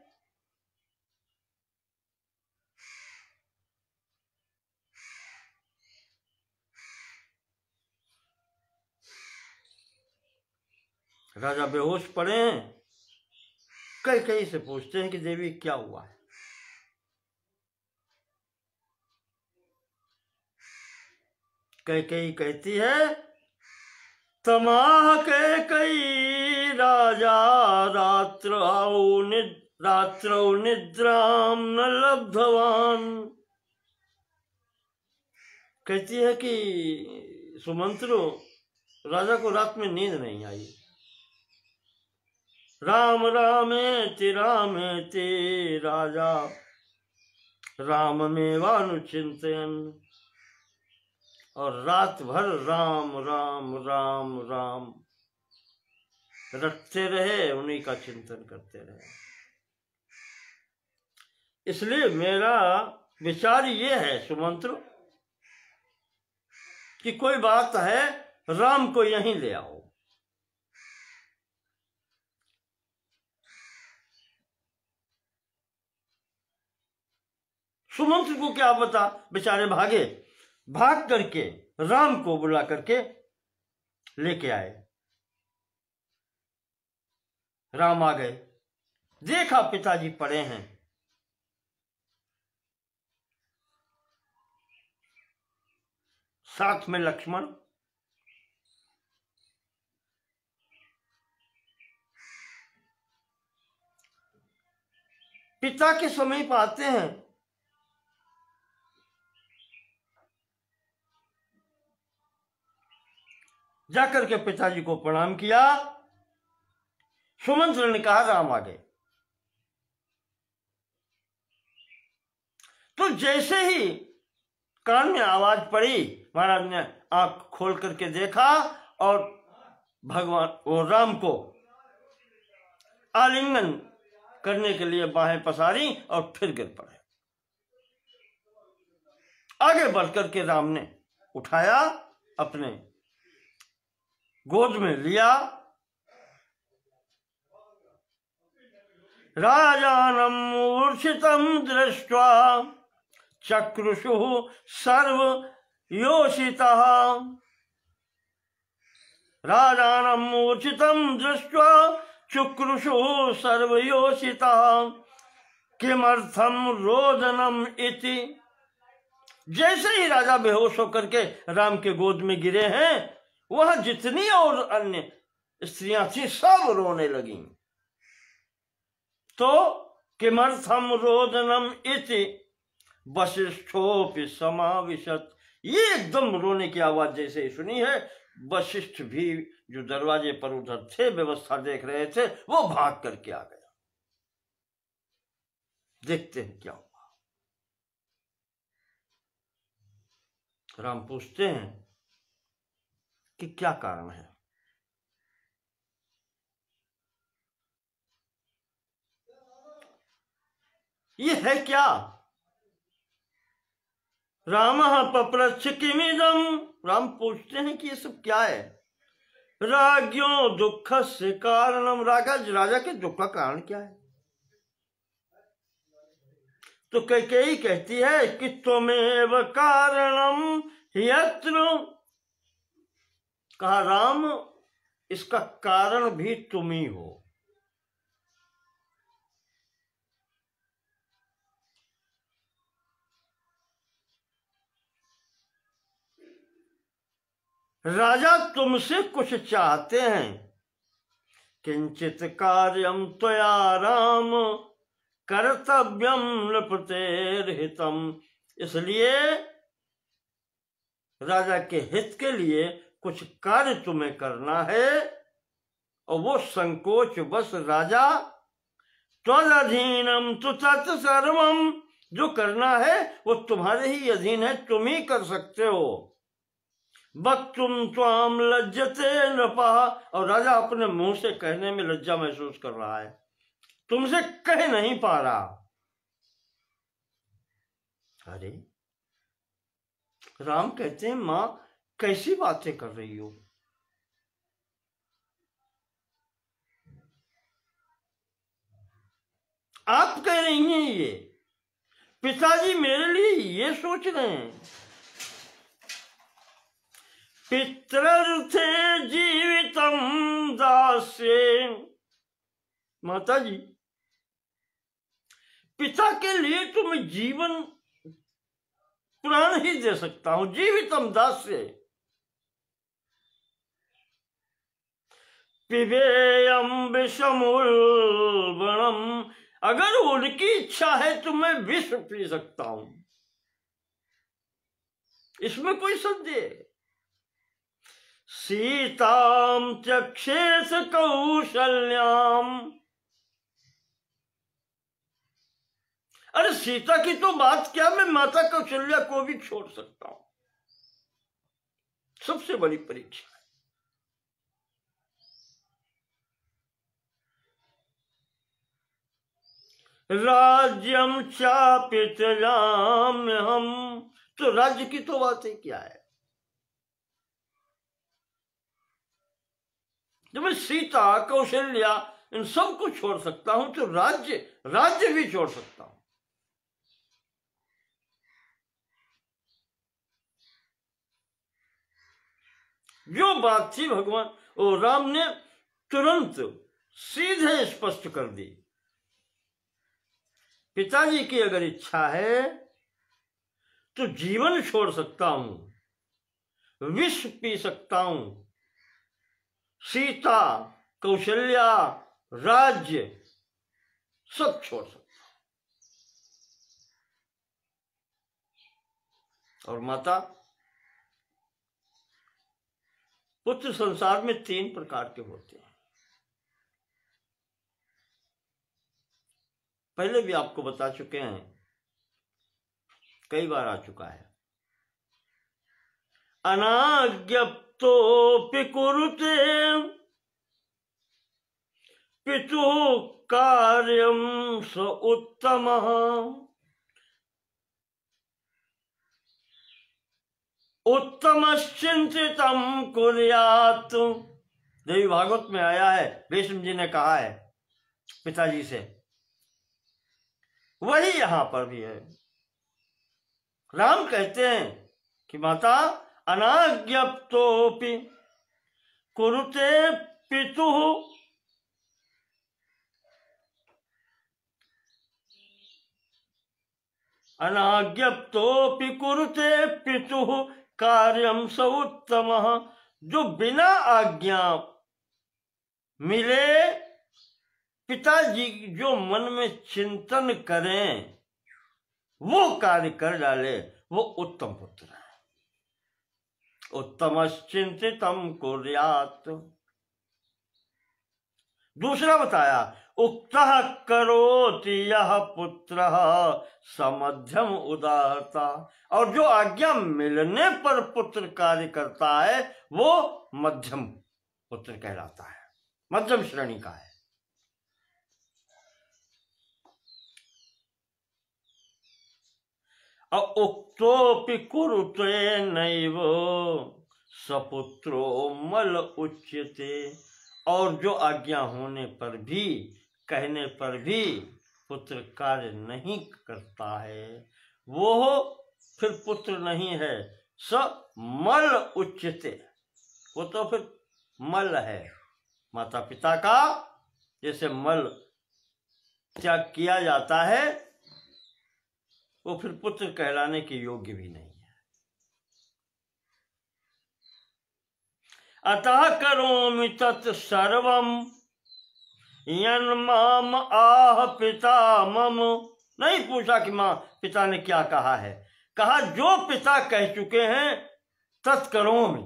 राजा बेहोश पड़े हैं। कैकेयी से पूछते हैं कि देवी क्या हुआ है। कैकेयी कहती है, तमाह कैकेयी राजा रात्रौ निद्राम न लब्धवान। कहती है कि सुमंत्रो, राजा को रात में नींद नहीं आई। राम रामेति रामेति राजा राममेवानुचिंतयन्। और रात भर राम राम राम राम रटते रहे, उन्हीं का चिंतन करते रहे। इसलिए मेरा विचार ये है सुमंत्र कि कोई बात है, राम को यहीं ले आओ। सुमंत्र को क्या पता, बेचारे भागे, भाग करके राम को बुला करके लेके आए। राम आ गए, देखा पिताजी पड़े हैं। साथ में लक्ष्मण। पिता के समीप आते हैं। जाकर के पिताजी को प्रणाम किया। सुमंत्र ने कहा राम आ गए। तो जैसे ही कान में आवाज पड़ी, महाराज ने आंख खोल करके देखा और भगवान वो राम को आलिंगन करने के लिए बाहें पसारी और फिर गिर पड़े। आगे बढ़कर के राम ने उठाया, अपने गोद में लिया। राजानं मूर्छितं दृष्ट्वा चक्रुषुः सर्वयोषितः। राजानं मूर्छितं दृष्ट्वा चक्रुषुः सर्वयोषितः। किमर्थं रोदनम् इति जैसे ही राजा बेहोश होकर के राम के गोद में गिरे हैं, वह जितनी और अन्य स्त्रियां थी सब रोने लगी। तो किमर्थम रोदनम इति वशिष्ठोपि समाविशत, ये एकदम रोने की आवाज जैसे ही सुनी है, वशिष्ठ भी जो दरवाजे पर उधर थे, व्यवस्था देख रहे थे, वो भाग करके आ गया। देखते हैं क्या हुआ। राम पूछते हैं कि क्या कारण है। ये है क्या? राम पप्रच्छ किमिदम, राम पूछते हैं कि ये सब क्या है। राज्ञो दुख से कारणम, राजा के दुख का कारण क्या है? तो कैकेयी कहती है कि त्वमेव कारणम यत्र, कहा राम इसका कारण भी तुम ही हो। राजा तुमसे कुछ चाहते हैं, किंचित कार्यम त्वया राम कर्तव्यम नृपतेर हितम, इसलिए राजा के हित के लिए कुछ कार्य तुम्हें करना है, और वो संकोच बस राजा त्वदधीनम तु तत्सर्वम, जो करना है वो तुम्हारे ही अधीन है, तुम ही कर सकते हो। वक्तुम त्वाम लज्जते नृपा, और राजा अपने मुंह से कहने में लज्जा महसूस कर रहा है, तुमसे कह नहीं पा रहा। अरे राम कहते हैं मां कैसी बातें कर रही हो? आप कह रही हैं ये, पिताजी मेरे लिए ये सोच रहे हैं। पितरर्थे जीवितम दास्ये, माता जी पिता के लिए तो मैं जीवन प्राण ही दे सकता हूं, जीवितम दास्ये। पिबेयम विषमुल्बणम, अगर उनकी इच्छा है तो मैं विष पी सकता हूं, इसमें कोई संदेह। सीताम चक्षेस कौशल्याम, अरे सीता की तो बात क्या, मैं माता कौशल्या को भी छोड़ सकता हूं। सबसे बड़ी परीक्षा है। राज्यम चापि त्यजाम्य हम, तो राज्य की तो बातें क्या है, जब मैं सीता कौशल्या इन सबको छोड़ सकता हूं, तो राज्य भी छोड़ सकता हूं। जो बात थी भगवान और राम ने तुरंत सीधे स्पष्ट कर दी। पिताजी की अगर इच्छा है तो जीवन छोड़ सकता हूं, विष पी सकता हूं, सीता कौशल्या राज्य सब छोड़ सकता हूं। और माता, पुत्र संसार में 3 प्रकार के होते हैं, पहले भी आपको बता चुके हैं, कई बार आ चुका है। अनाज्ञप्तोऽपि कुरुते पितुः कार्यं स उत्तमः, उत्तमश्चिंतितं कुर्यात्। देवी भागवत में आया है, भीष्म जी ने कहा है पिताजी से, वही यहां पर भी है। राम कहते हैं कि माता अनाज्ञप्तोऽपि कुरुते पितुः, अनाज्ञप्तोऽपि कुरुते पितुः कार्यं स उत्तमः। जो बिना आज्ञा मिले पिताजी जो मन में चिंतन करें वो कार्य कर डाले, वो उत्तम पुत्र है। उत्तमश्चिंतितं कुर्यात्। दूसरा बताया, उक्तः करोति यः पुत्रः समध्यम उदारता। और जो आज्ञा मिलने पर पुत्र कार्य करता है वो मध्यम पुत्र कहलाता है, मध्यम श्रेणी का है। उक्तोऽपि कुरुते नैव सपुत्रो मल उच्यते। और जो आज्ञा होने पर भी, कहने पर भी पुत्र कार्य नहीं करता है वो फिर पुत्र नहीं है। स मल उच्यते, वो तो फिर मल है। माता पिता का जैसे मल त्याग किया जाता है वो फिर पुत्र कहलाने के योग्य भी नहीं है। अतः करोमि तत् सर्वम यन्माम आह पिता मम। नहीं पूछा कि मां पिता ने क्या कहा है, कहा जो पिता कह चुके हैं तत् करोमि,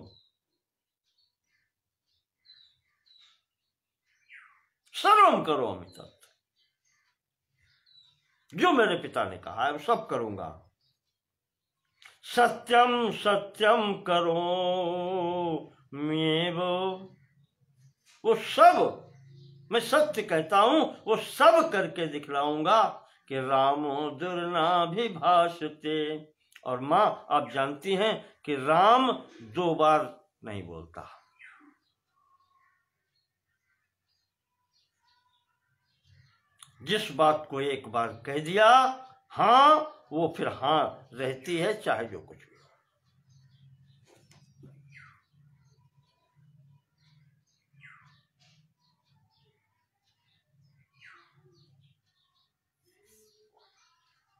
सर्वम करोमि तत्। जो मेरे पिता ने कहा है वो सब करूंगा। सत्यम सत्यम करोम्येव, वो सब मैं सत्य कहता हूं, वो सब करके दिखलाऊंगा कि रामो दुर्नाभिभाषते। और मां आप जानती हैं कि राम 2 बार नहीं बोलता। जिस बात को एक बार कह दिया हां, वो फिर हां रहती है, चाहे जो कुछ भी हो।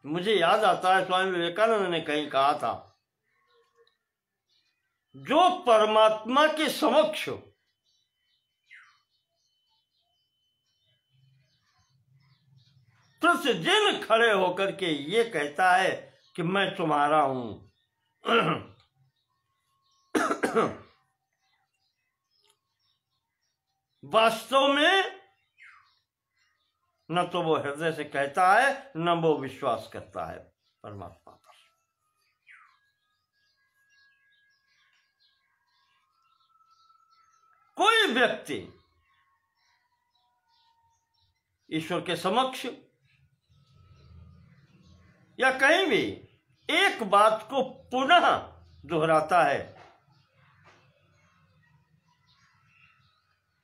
मुझे याद आता है स्वामी विवेकानंद ने कहीं कहा था, जो परमात्मा के समक्ष प्रतिदिन खड़े होकर के ये कहता है कि मैं तुम्हारा हूं, वास्तव में न तो वो हृदय से कहता है न वो विश्वास करता है परमात्मा पर। कोई व्यक्ति ईश्वर के समक्ष या कहीं भी एक बात को पुनः दोहराता है,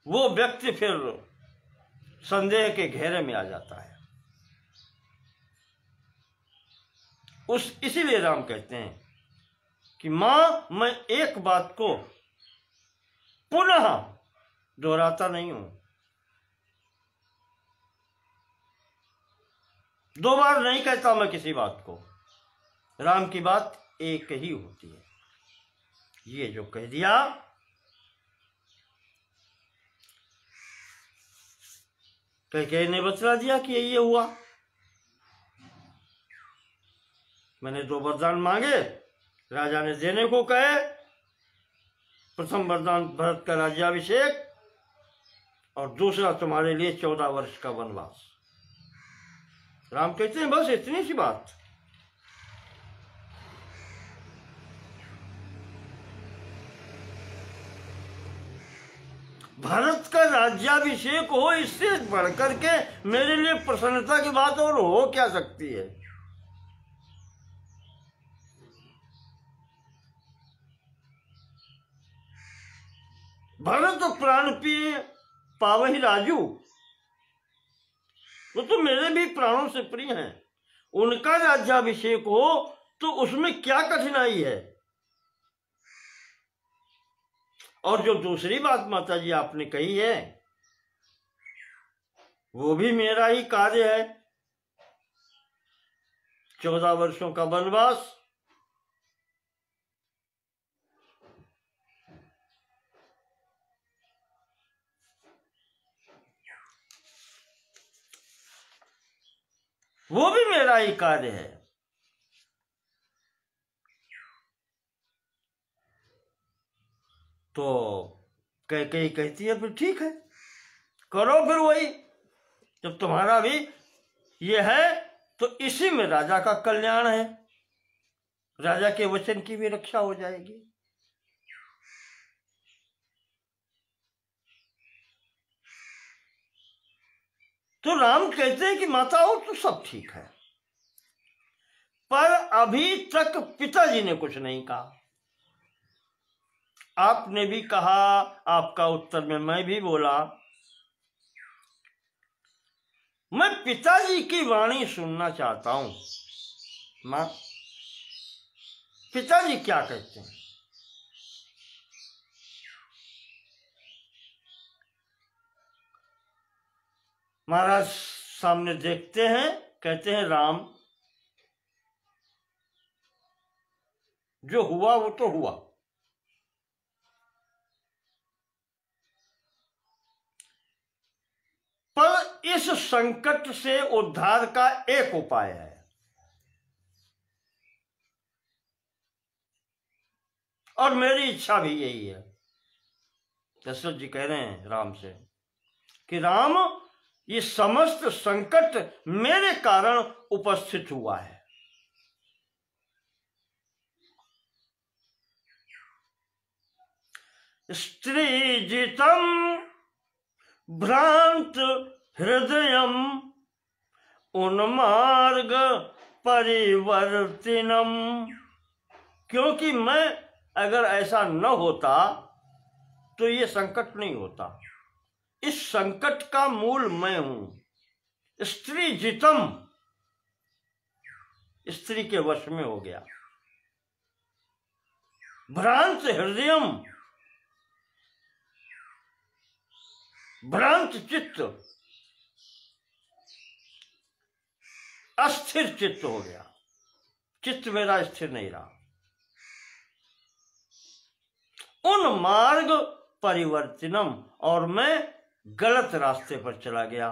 वो व्यक्ति फिर संदेह के घेरे में आ जाता है। इसीलिए राम कहते हैं कि मां मैं एक बात को पुनः दोहराता नहीं हूं, 2 बार नहीं कहता मैं किसी बात को। राम की बात एक ही होती है, ये जो कह दिया कैकेयी ने बतला दिया कि ये हुआ। मैंने 2 वरदान मांगे, राजा ने देने को कहे। प्रथम वरदान भरत का राज्याभिषेक और दूसरा तुम्हारे लिए 14 वर्ष का वनवास। राम कहते हैं बस इतनी सी बात। भारत का राज्याभिषेक हो, इससे बढ़कर के मेरे लिए प्रसन्नता की बात और हो क्या सकती है। भरत प्राण प्रिय पावहि राजू, वो तो मेरे भी प्राणों से प्रिय हैं। उनका राज्याभिषेक हो तो उसमें क्या कठिनाई है। और जो दूसरी बात माता जी आपने कही है वो भी मेरा ही कार्य है। 14 वर्षों का वनवास, वो भी मेरा ही कार्य है। तो कैकेयी कहती है फिर ठीक है, करो फिर वही, जब तुम्हारा भी ये है तो इसी में राजा का कल्याण है, राजा के वचन की भी रक्षा हो जाएगी। तो राम कहते हैं कि माता हो तो सब ठीक है, पर अभी तक पिताजी ने कुछ नहीं कहा। आपने भी कहा, आपका उत्तर में मैं भी बोला, मैं पिताजी की वाणी सुनना चाहता हूं। मां, पिताजी क्या कहते हैं? महाराज सामने देखते हैं, कहते हैं राम, जो हुआ वो तो हुआ, पर इस संकट से उद्धार का एक उपाय है, और मेरी इच्छा भी यही है। दशरथ जी कह रहे हैं राम से कि राम, ये समस्त संकट मेरे कारण उपस्थित हुआ है। स्त्री जितम भ्रांत हृदयम उन्मार्ग परिवर्तिनम, क्योंकि मैं अगर ऐसा न होता तो ये संकट नहीं होता। इस संकट का मूल मैं हूं। स्त्री जितम, स्त्री के वश में हो गया। भ्रांत हृदयम, भ्रांत चित्त, अस्थिर चित्त हो गया, चित्त मेरा स्थिर नहीं रहा। उन मार्ग परिवर्तनम, और मैं गलत रास्ते पर चला गया,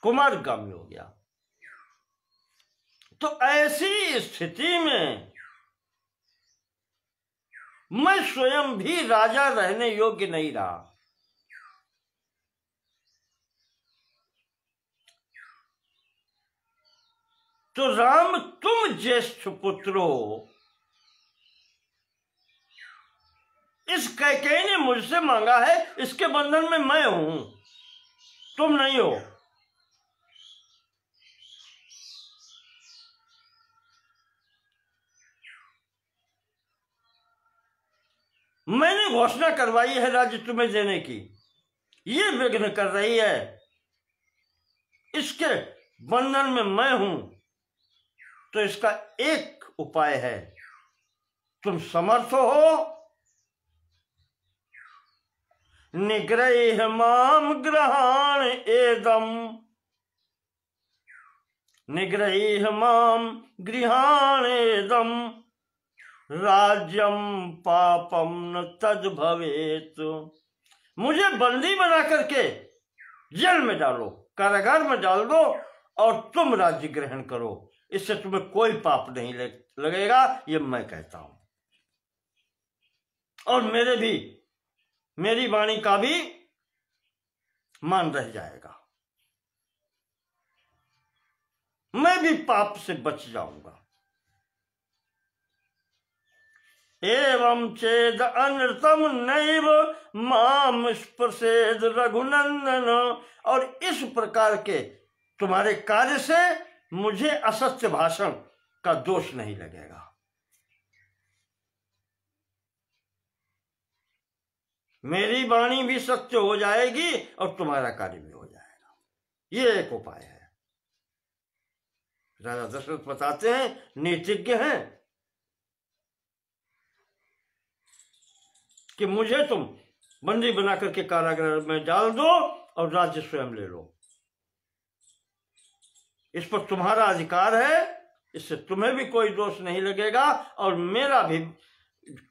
कुमार्गामी हो गया। तो ऐसी स्थिति में मैं स्वयं भी राजा रहने योग्य नहीं रहा। तो राम, तुम ज्येष्ठ पुत्र हो, इस कैकेयी ने मुझसे मांगा है, इसके बंधन में मैं हूं, तुम नहीं हो। मैंने घोषणा करवाई है राज्य तुम्हें देने की, ये विघ्न कर रही है, इसके बंधन में मैं हूं। तो इसका एक उपाय है, तुम समर्थ हो, निग्रह माम ग्रहाण एदम, निग्रह माम गृहाण एदम, राज्यम पापम न तद भवेत। मुझे बंदी बना करके जेल में डालो, कारागार में डाल दो, और तुम राज्य ग्रहण करो, इससे तुम्हें कोई पाप नहीं लगेगा, ये मैं कहता हूं। और मेरी वाणी का भी मान रह जाएगा, मैं भी पाप से बच जाऊंगा। एवं चेद अनृतम नैव माम स्पर्शेद रघुनंदन, और इस प्रकार के तुम्हारे कार्य से मुझे असत्य भाषण का दोष नहीं लगेगा। मेरी वाणी भी सत्य हो जाएगी और तुम्हारा कार्य भी हो जाएगा। ये एक उपाय है। राजा दशरथ बताते हैं, नीतिज्ञ हैं, कि मुझे तुम बंदी बना करके कारागार में डाल दो और राज्य स्वयं ले लो। इस पर तुम्हारा अधिकार है, इससे तुम्हें भी कोई दोष नहीं लगेगा, और मेरा भी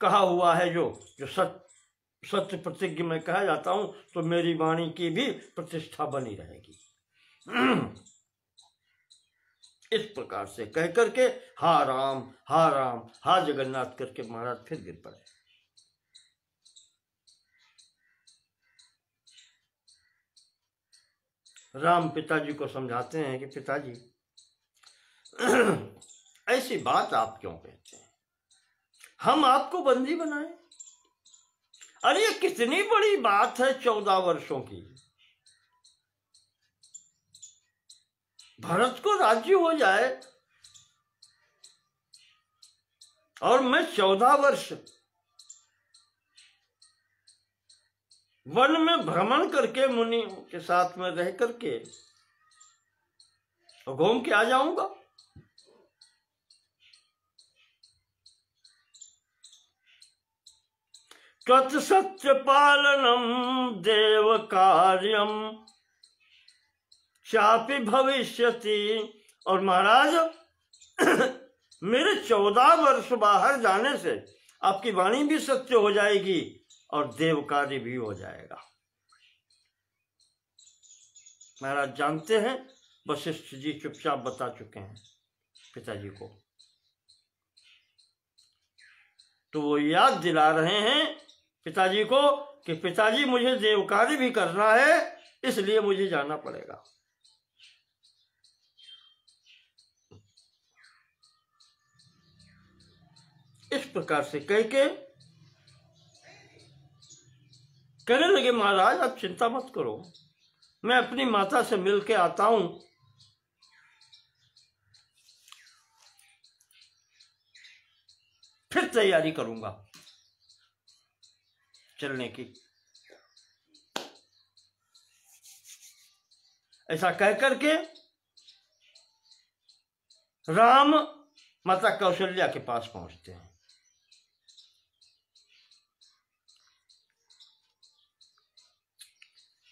कहा हुआ है जो सत्य प्रतिज्ञा में कहा जाता हूं, तो मेरी वाणी की भी प्रतिष्ठा बनी रहेगी। इस प्रकार से कह करके हा राम हा जगन्नाथ करके महाराज फिर गिर पड़े। राम पिताजी को समझाते हैं कि पिताजी ऐसी बात आप क्यों कहते हैं, हम आपको बंदी बनाए? अरे ये कितनी बड़ी बात है 14 वर्षों की। भरत को राज्य हो जाए और मैं 14 वर्ष वन में भ्रमण करके मुनि के साथ में रह करके घूम के आ जाऊंगा। त्वत्सत्य पालनम देव कार्यम चापि भविष्यति। और महाराज मेरे 14 वर्ष बाहर जाने से आपकी वाणी भी सत्य हो जाएगी और देव कार्य भी हो जाएगा। महाराज जानते हैं, वशिष्ठ जी चुपचाप बता चुके हैं पिताजी को, तो वो याद दिला रहे हैं पिताजी को कि पिताजी मुझे देव कार्य भी करना है, इसलिए मुझे जाना पड़ेगा। इस प्रकार से कह के कहने लगे महाराज आप चिंता मत करो, मैं अपनी माता से मिल के आता हूं, फिर तैयारी करूंगा चलने की। ऐसा कह करके राम माता कौशल्या के पास पहुंचते हैं।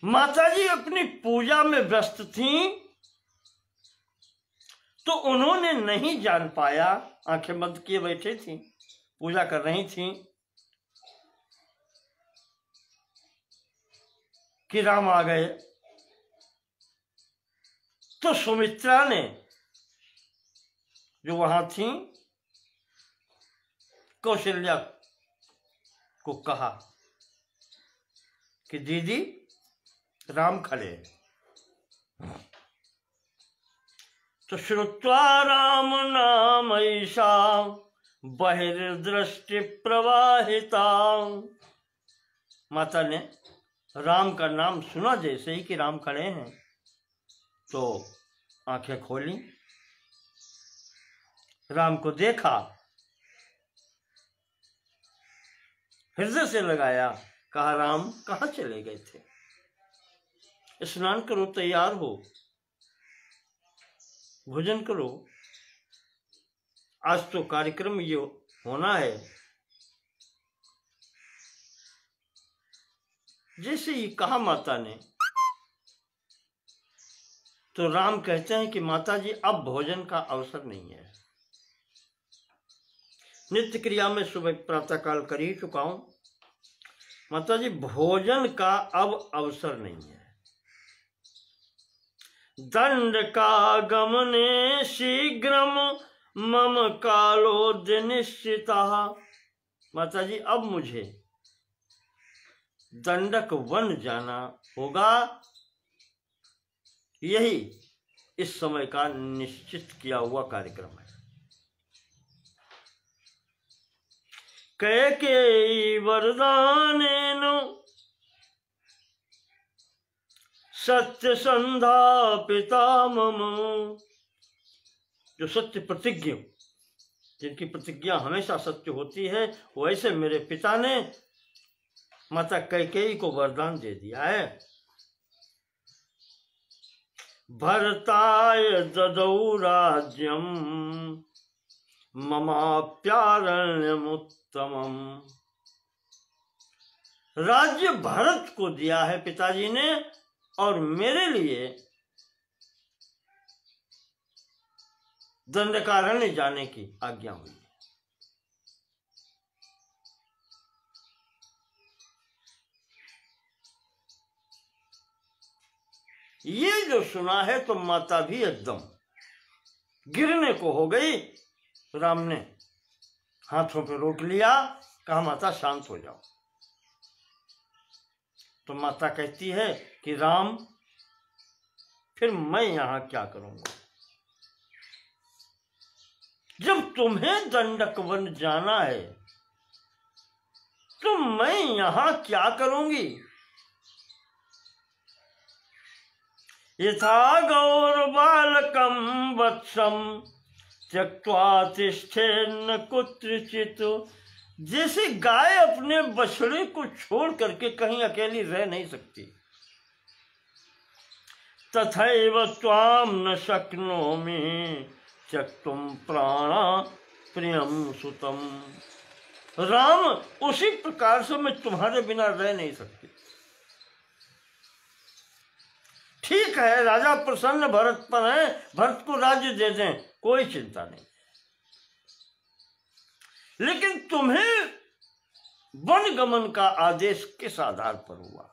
माताजी अपनी पूजा में व्यस्त थीं, तो उन्होंने नहीं जान पाया, आंखें बंद किए बैठे थीं, पूजा कर रही थीं कि राम आ गए। तो सुमित्रा ने जो वहां थी कौशल्या को कहा कि दीदी राम खड़े। तो श्रुत्वा राम नाम ऐसा बहिर्दृष्टि प्रवाहिता। माता ने राम का नाम सुना जैसे ही कि राम खड़े हैं, तो आंखें खोली, राम को देखा, हृदय से लगाया, कहा राम कहाँ चले गए थे? स्नान करो, तैयार हो, भोजन करो, आज तो कार्यक्रम ये होना है। जैसे ही कहा माता ने, तो राम कहते हैं कि माता जी अब भोजन का अवसर नहीं है। नित्य क्रिया में सुबह प्रातःकाल कर ही चुका हूं, माता जी भोजन का अब अवसर नहीं है। दंड का गमने शीघ्रम मम कालोद्य निश्चिता। माता जी अब मुझे दंडक वन जाना होगा, यही इस समय का निश्चित किया हुआ कार्यक्रम है। कैकेयी वरदानेन सत्य संधा पिता मम। जो सत्य प्रतिज्ञा, जिनकी प्रतिज्ञा हमेशा सत्य होती है, वैसे मेरे पिता ने माता कैकेयी को वरदान दे दिया है। भरताय ददौ राज्यम ममाप्यारण्यमुत्तमम्। राज्य भरत को दिया है पिताजी ने, और मेरे लिए दंडकारण्य जाने की आज्ञा हुई है। ये जो सुना है तो माता भी एकदम गिरने को हो गई। राम ने हाथों पे रोक लिया, कहा माता शांत हो जाओ। तो माता कहती है कि राम फिर मैं यहां क्या करूंगा, जब तुम्हें दंडक वन जाना है तो मैं यहां क्या करूंगी। यथा गौर बालकम वत्सम त्यक्त्वा तिष्ठेन्न कुत्रचित्, जैसे गाय अपने बछड़े को छोड़ करके कहीं अकेली रह नहीं सकती, तथैव त्वाम न शक्नोमि त्यक्तुम प्राणा प्रियम सुतम। राम उसी प्रकार से मैं तुम्हारे बिना रह नहीं सकती। ठीक है, राजा प्रसन्न भरत पर है, भरत को राज्य दे दें, कोई चिंता नहीं, लेकिन तुम्हें वन गमन का आदेश किस आधार पर हुआ।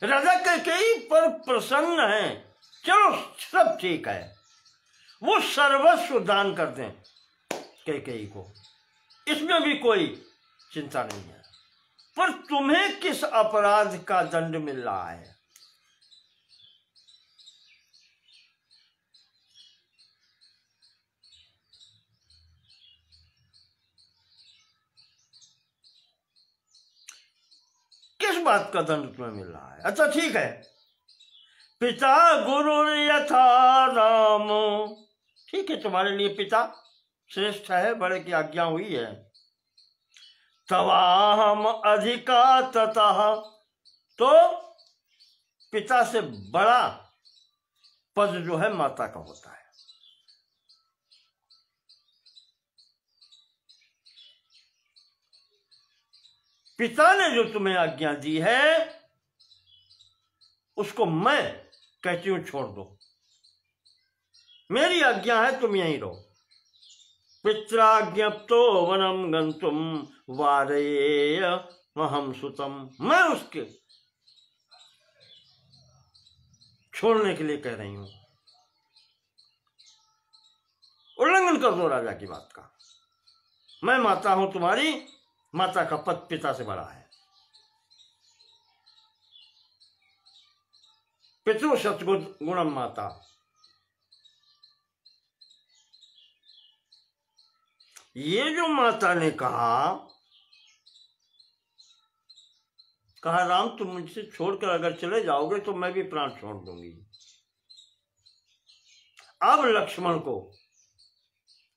राजा कैकेयी पर प्रसन्न है, चलो सब ठीक है, वो सर्वस्व दान कर दें कैकेयी को, इसमें भी कोई चिंता नहीं है, पर तुम्हें किस अपराध का दंड मिल रहा है। किस बात का दंड तुम्हें मिल रहा है। अच्छा ठीक है, पिता गुरु यथा राम, ठीक है, तुम्हारे लिए पिता श्रेष्ठ है, बड़े की आज्ञा हुई है। तवाहम अधिका ततः, तो पिता से बड़ा पद जो है माता का होता है। पिता ने जो तुम्हें आज्ञा दी है उसको मैं कहती हूं छोड़ दो, मेरी आज्ञा है तुम यहीं रहो। पित्राज्ञप्तो वनम गंतुम वारयेयमहं सुतम, मैं उसके छोड़ने के लिए कह रही हूं, उल्लंघन कर दो राजा की बात का। मैं माता हूं तुम्हारी, माता का पद पिता से बड़ा है। पितृ सत्गुणम माता, ये जो माता ने कहा राम तुम मुझसे छोड़कर अगर चले जाओगे तो मैं भी प्राण छोड़ दूंगी। अब लक्ष्मण को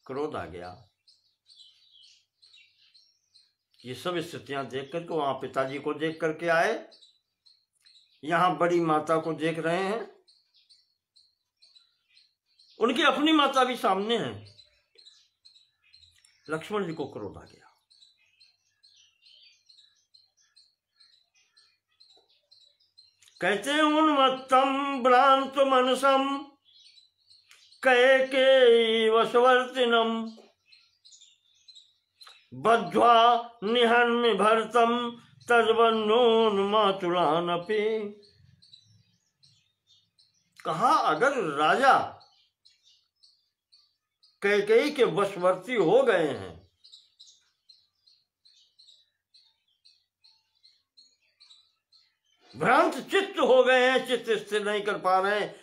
क्रोध आ गया। ये सब स्थितियां देख करके, वहां पिताजी को देख करके आए, यहां बड़ी माता को देख रहे हैं, उनकी अपनी माता भी सामने है। लक्ष्मण जी को क्रोध आ गया। कहते हैं उन्मत्तम भ्रांत मनसम कैकेयी वशवर्तिनम बद्ध्वा निहन्मि भरतम तद्वन्नोन्मातुलानपि। कहा अगर राजा कैकेयी के वशवर्ती हो गए हैं भ्रांत चित्त हो गए हैं, चित्त स्थिर नहीं कर पा रहे हैं,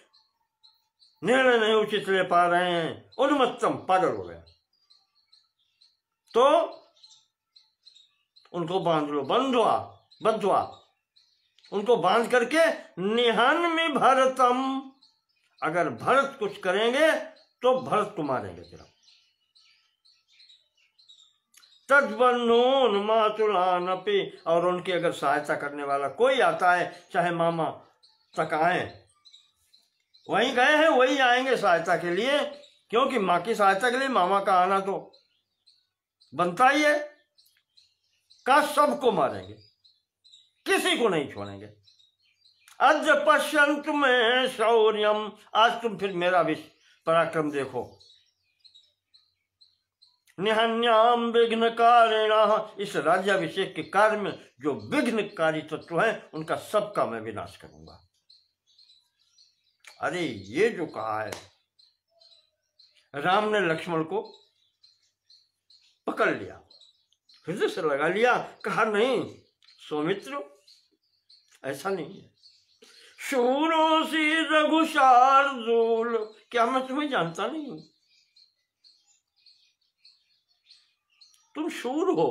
निर्णय नहीं उचित ले पा रहे हैं, उन्मत्तम पागल हो गया, तो उनको बांध लो, बंधवा उनको बांध करके निहन्मि भरतम, अगर भरत कुछ करेंगे तो भरत को मारेंगे सिर्फ। तद्वन्नोन्मातुलानपि, और उनकी अगर सहायता करने वाला कोई आता है, चाहे मामा तक आए, वहीं गए हैं वही आएंगे सहायता के लिए, क्योंकि माँ की सहायता के लिए मामा का आना तो बनता ही है। का सबको मारेंगे, किसी को नहीं छोड़ेंगे। अद्य पश्यन्तु मे शौर्यम, आज तुम फिर मेरा पराक्रम देखो। निहन्याम विघ्नकारिणः, इस राज्याभिषेक के कार्य में जो विघ्नकारी तत्व हैं उनका सबका मैं विनाश करूंगा। अरे ये जो कहा है, राम ने लक्ष्मण को पकड़ लिया, हृदय से लगा लिया, कहा नहीं सौमित्र ऐसा नहीं है। शूरोसी रघुशार्दूल, क्या मैं तुम्हें जानता नहीं हूं? तुम शूर हो,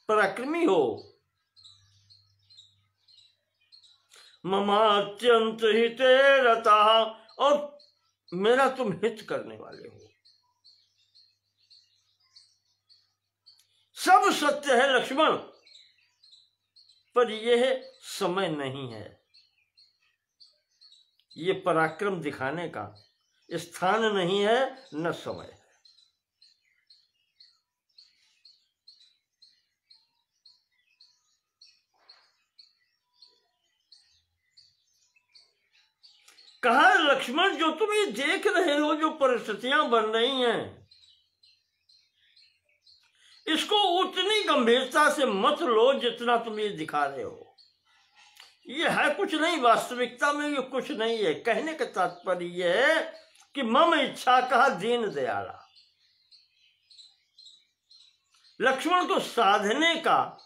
पराक्रमी हो, ममात्यंत हिते रता, और मेरा तुम हित करने वाले हो। सब सत्य है लक्ष्मण, पर यह समय नहीं है, ये पराक्रम दिखाने का स्थान नहीं है, न समय है। कहा लक्ष्मण जो तुम ये देख रहे हो, जो परिस्थितियां बन रही हैं, इसको उतनी गंभीरता से मत लो जितना तुम ये दिखा रहे हो। ये है कुछ नहीं, वास्तविकता में ये कुछ नहीं है। कहने का तात्पर्य ये है कि मम इच्छा कहा दीन दयाला। लक्ष्मण को साधने का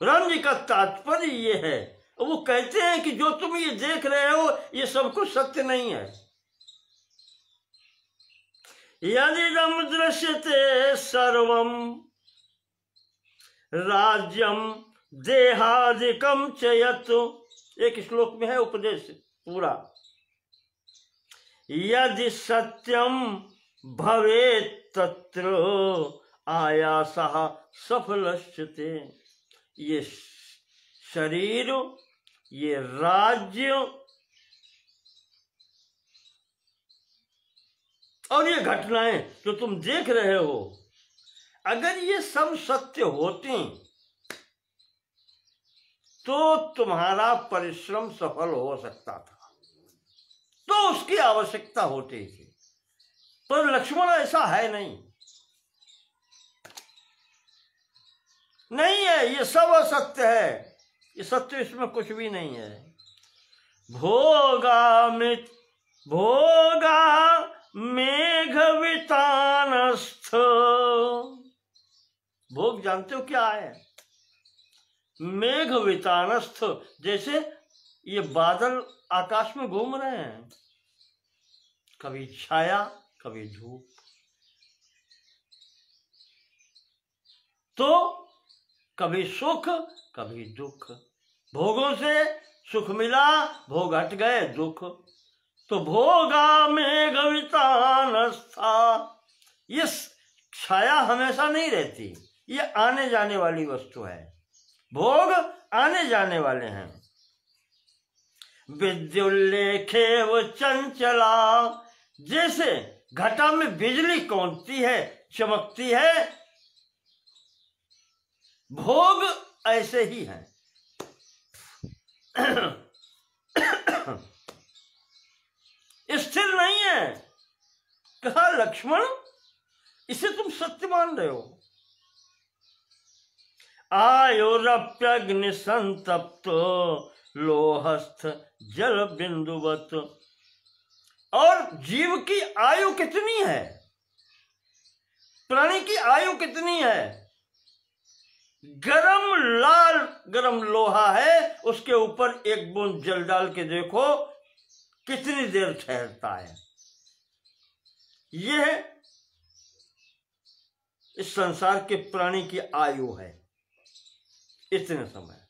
राम जी का तात्पर्य ये है। वो कहते हैं कि जो तुम ये देख रहे हो ये सब कुछ सत्य नहीं है। यदिदं दृश्यते सर्वं राज्यम देहादिकम च यत्, एक श्लोक में है उपदेश पूरा। यदि सत्यम भवेत् तत्र आयासः सफलस्यते। ये शरीर, ये राज्य और ये घटनाएं जो तुम देख रहे हो, अगर ये सब सत्य होती तो तुम्हारा परिश्रम सफल हो सकता था, तो उसकी आवश्यकता होती थी। पर लक्ष्मण ऐसा है नहीं, नहीं है, ये सब असत्य है, ये सत्य इसमें कुछ भी नहीं है। भोगा मेघवितानस्थ, भोग जानते हो क्या है? मेघवितानस्थ, जैसे ये बादल आकाश में घूम रहे हैं, कभी छाया कभी धूप, तो कभी सुख कभी दुख। भोगों से सुख मिला, भोग हट गए, दुख। तो भोगा मेघवितानस्था, ये छाया हमेशा नहीं रहती, ये आने जाने वाली वस्तु है। भोग आने जाने वाले हैं। विद्युल्लेखे व चंचला, जैसे घटा में बिजली कौंधती है, चमकती है, भोग ऐसे ही हैं। स्थिर नहीं है। कहा लक्ष्मण इसे तुम सत्य मान रहे हो। आयोरप्यग्नि संतप्तो लोहस्थ जल बिंदुवत, और जीव की आयु कितनी है, प्राणी की आयु कितनी है? गरम लाल गरम लोहा है, उसके ऊपर एक बूंद जल डाल के देखो कितनी देर ठहरता है। यह इस संसार के प्राणी की आयु है, इतने समय।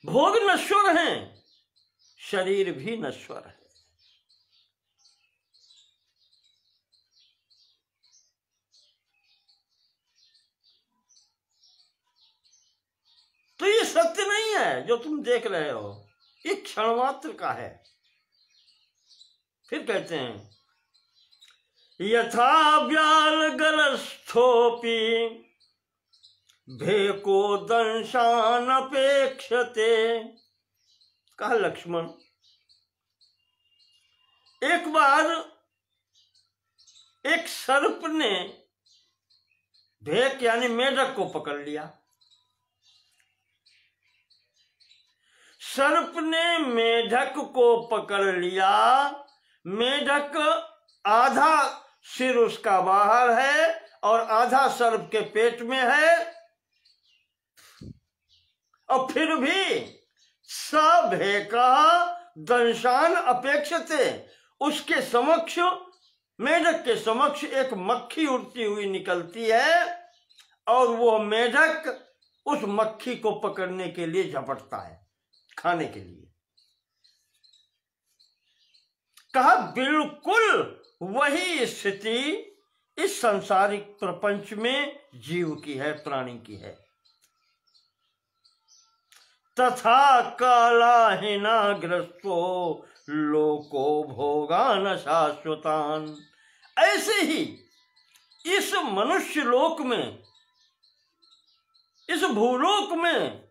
भोग नश्वर हैं, शरीर भी नश्वर है। तो ये सत्य नहीं है जो तुम देख रहे हो, ये क्षण मात्र का है। फिर कहते हैं यथा व्याल गलस्थोपी भेको दंशान अपेक्षते। कहा लक्ष्मण, एक बार एक सर्प ने भेक यानी मेढक को पकड़ लिया। सर्प ने मेढक को पकड़ लिया। मेढक आधा सिर उसका बाहर है और आधा सर्प के पेट में है, और फिर भी सभेका दंशान अपेक्षते, उसके समक्ष, मेढक के समक्ष एक मक्खी उड़ती हुई निकलती है और वो मेढक उस मक्खी को पकड़ने के लिए झपटता है, खाने के लिए। कहा बिल्कुल वही स्थिति इस सांसारिक प्रपंच में जीव की है, प्राणी की है। तथा कालाहीनाग्रस्तो लोको भोगान शाश्वतान। ऐसे ही इस मनुष्य लोक में, इस भूलोक में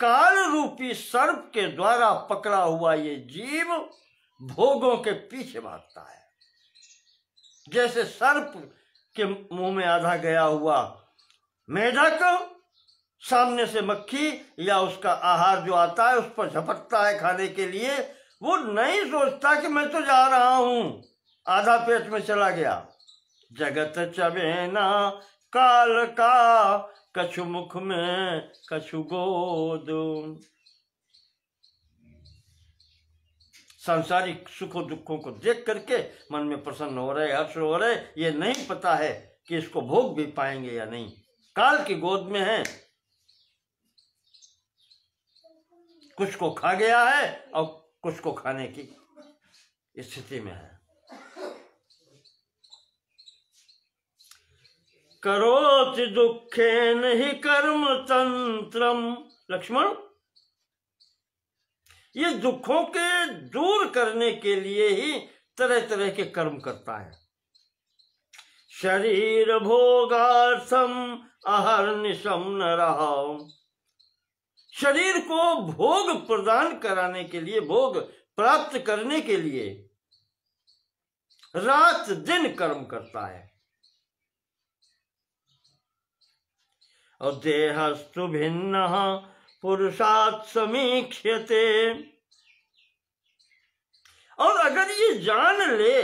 काल रूपी सर्प के द्वारा पकड़ा हुआ ये जीव भोगों के पीछे भागता है। जैसे सर्प के मुंह में आधा गया हुआ मेढक सामने से मक्खी या उसका आहार जो आता है उस पर झपटता है खाने के लिए, वो नहीं सोचता कि मैं तो जा रहा हूं, आधा पेट में चला गया। जगत चबेना काल का कछु मुख में कछु गोद। सांसारिक सुखों दुखों को देख करके मन में प्रसन्न हो रहे, हर्ष हो रहे, ये नहीं पता है कि इसको भोग भी पाएंगे या नहीं। काल की गोद में है, कुछ को खा गया है और कुछ को खाने की स्थिति में है। करोति दुखेन ही कर्म तंत्रम। लक्ष्मण, ये दुखों के दूर करने के लिए ही तरह तरह के कर्म करता है। शरीर भोगार्थम अहर्निशम नरः। शरीर को भोग प्रदान कराने के लिए, भोग प्राप्त करने के लिए रात दिन कर्म करता है। और देहस्तु भिन्न पुरुषात् समीक्ष्यते। और अगर ये जान ले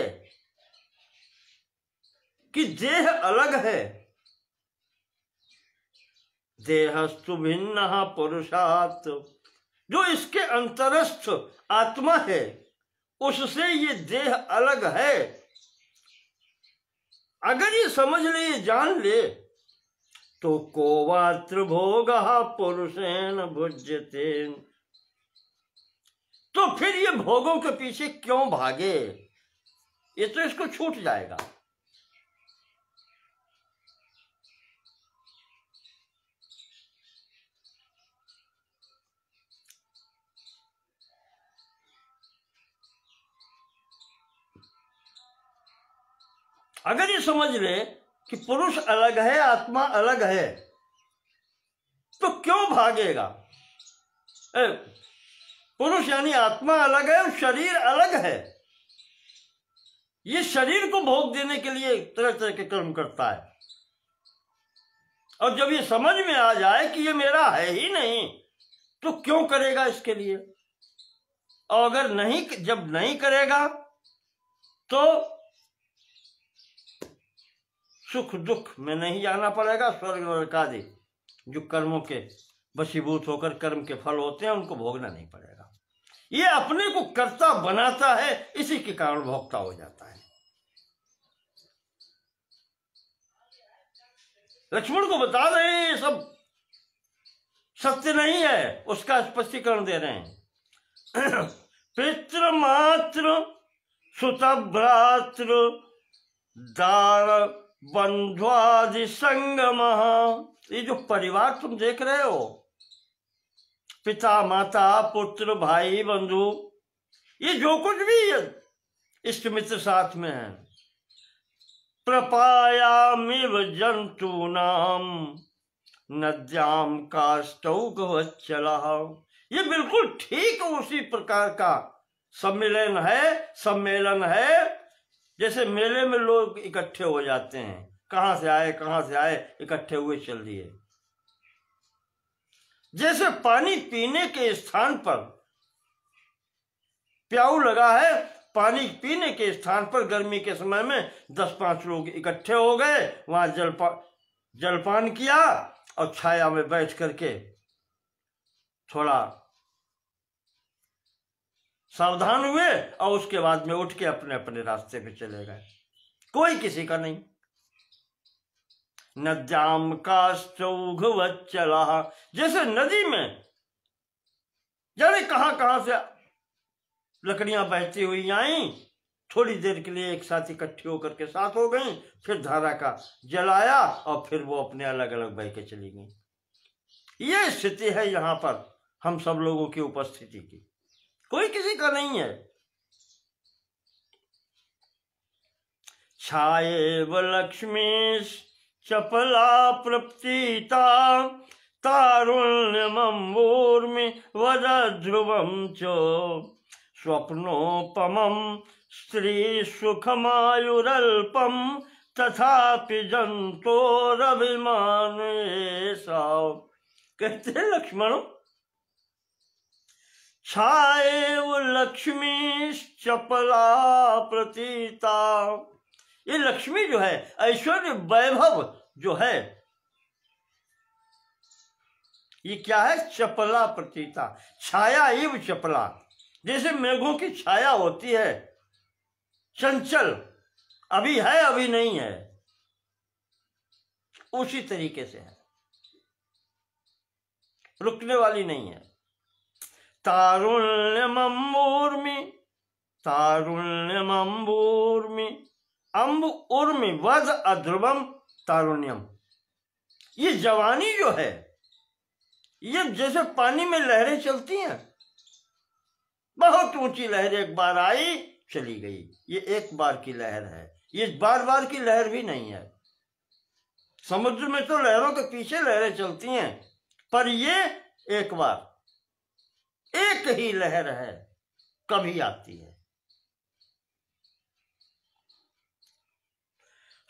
कि देह अलग है, देहस्तु भिन्न पुरुषात्, जो इसके अंतरस्थ आत्मा है उससे ये देह अलग है, अगर ये समझ ले, ये जान ले, तो कोवात्र भोगः पुरुषेण भुज्यते। तो फिर ये भोगों के पीछे क्यों भागे, ये तो इसको छूट जाएगा। अगर ये समझ ले कि पुरुष अलग है, आत्मा अलग है, तो क्यों भागेगा। पुरुष यानी आत्मा अलग है और शरीर अलग है। ये शरीर को भोग देने के लिए तरह तरह के कर्म करता है, और जब ये समझ में आ जाए कि ये मेरा है ही नहीं, तो क्यों करेगा इसके लिए। और अगर नहीं, जब नहीं करेगा तो सुख दुख में नहीं जाना पड़ेगा। स्वर्ग नरक आदि जो कर्मों के वशीभूत होकर कर्म के फल होते हैं उनको भोगना नहीं पड़ेगा। ये अपने को कर्ता बनाता है, इसी के कारण भोक्ता हो जाता है। लक्ष्मण को बता रहे हैं ये सब सत्य नहीं है, उसका स्पष्टीकरण दे रहे हैं। पितृ मातृ सुत भ्रातृ दार बंध्वादि संगम। ये जो परिवार तुम देख रहे हो, पिता माता पुत्र भाई बंधु, ये जो कुछ भी इष्ट मित्र साथ में है, प्रपायामिव जंतूनाम नद्याम काष्ठौघवच्चला। ये बिल्कुल ठीक उसी प्रकार का सम्मेलन है जैसे मेले में लोग इकट्ठे हो जाते हैं, कहां से आए इकट्ठे हुए चल दिए। जैसे पानी पीने के स्थान पर प्याऊ लगा है, पानी पीने के स्थान पर गर्मी के समय में 10-5 लोग इकट्ठे हो गए, वहां जलपान किया और छाया में बैठ करके थोड़ा सावधान हुए और उसके बाद में उठ के अपने अपने रास्ते पे चले गए, कोई किसी का नहीं। नद्याम काष्ठौघवच्चला, जैसे नदी में जाने कहां से लकड़ियां बहती हुई आई, थोड़ी देर के लिए एक साथ इकट्ठी होकर के साथ हो गई, फिर धारा का जल आया और फिर वो अपने अलग अलग बह के चली गई। ये स्थिति है यहाँ पर हम सब लोगों की उपस्थिति की, कोई किसी का नहीं है। छायेव लक्ष्मी चपला प्रप्तीता तारुण्यमूर्मि वदध्रुवं च स्वप्नोपमं स्त्री सुखमायुरल्पम तथापि जंतोरभिमान ऐसा। कहते हैं लक्ष्मण, छायेव लक्ष्मी चपला प्रतीता, ये लक्ष्मी जो है, ऐश्वर्य वैभव जो है, ये क्या है? चपला प्रतीता, छाया इव चपला, जैसे मेघों की छाया होती है, चंचल, अभी है अभी नहीं है, उसी तरीके से है, रुकने वाली नहीं है। तारुण्यमूर्मि, तारुण्यमूर्मि, अम्ब उर्मि वद अध्रुवम तारुण्यम, ये जवानी जो है, ये जैसे पानी में लहरें चलती हैं, बहुत ऊंची लहर एक बार आई चली गई, ये एक बार की लहर है, ये बार बार की लहर भी नहीं है। समुद्र में तो लहरों के पीछे लहरें चलती हैं, पर ये एक बार, एक ही लहर है, कभी आती है।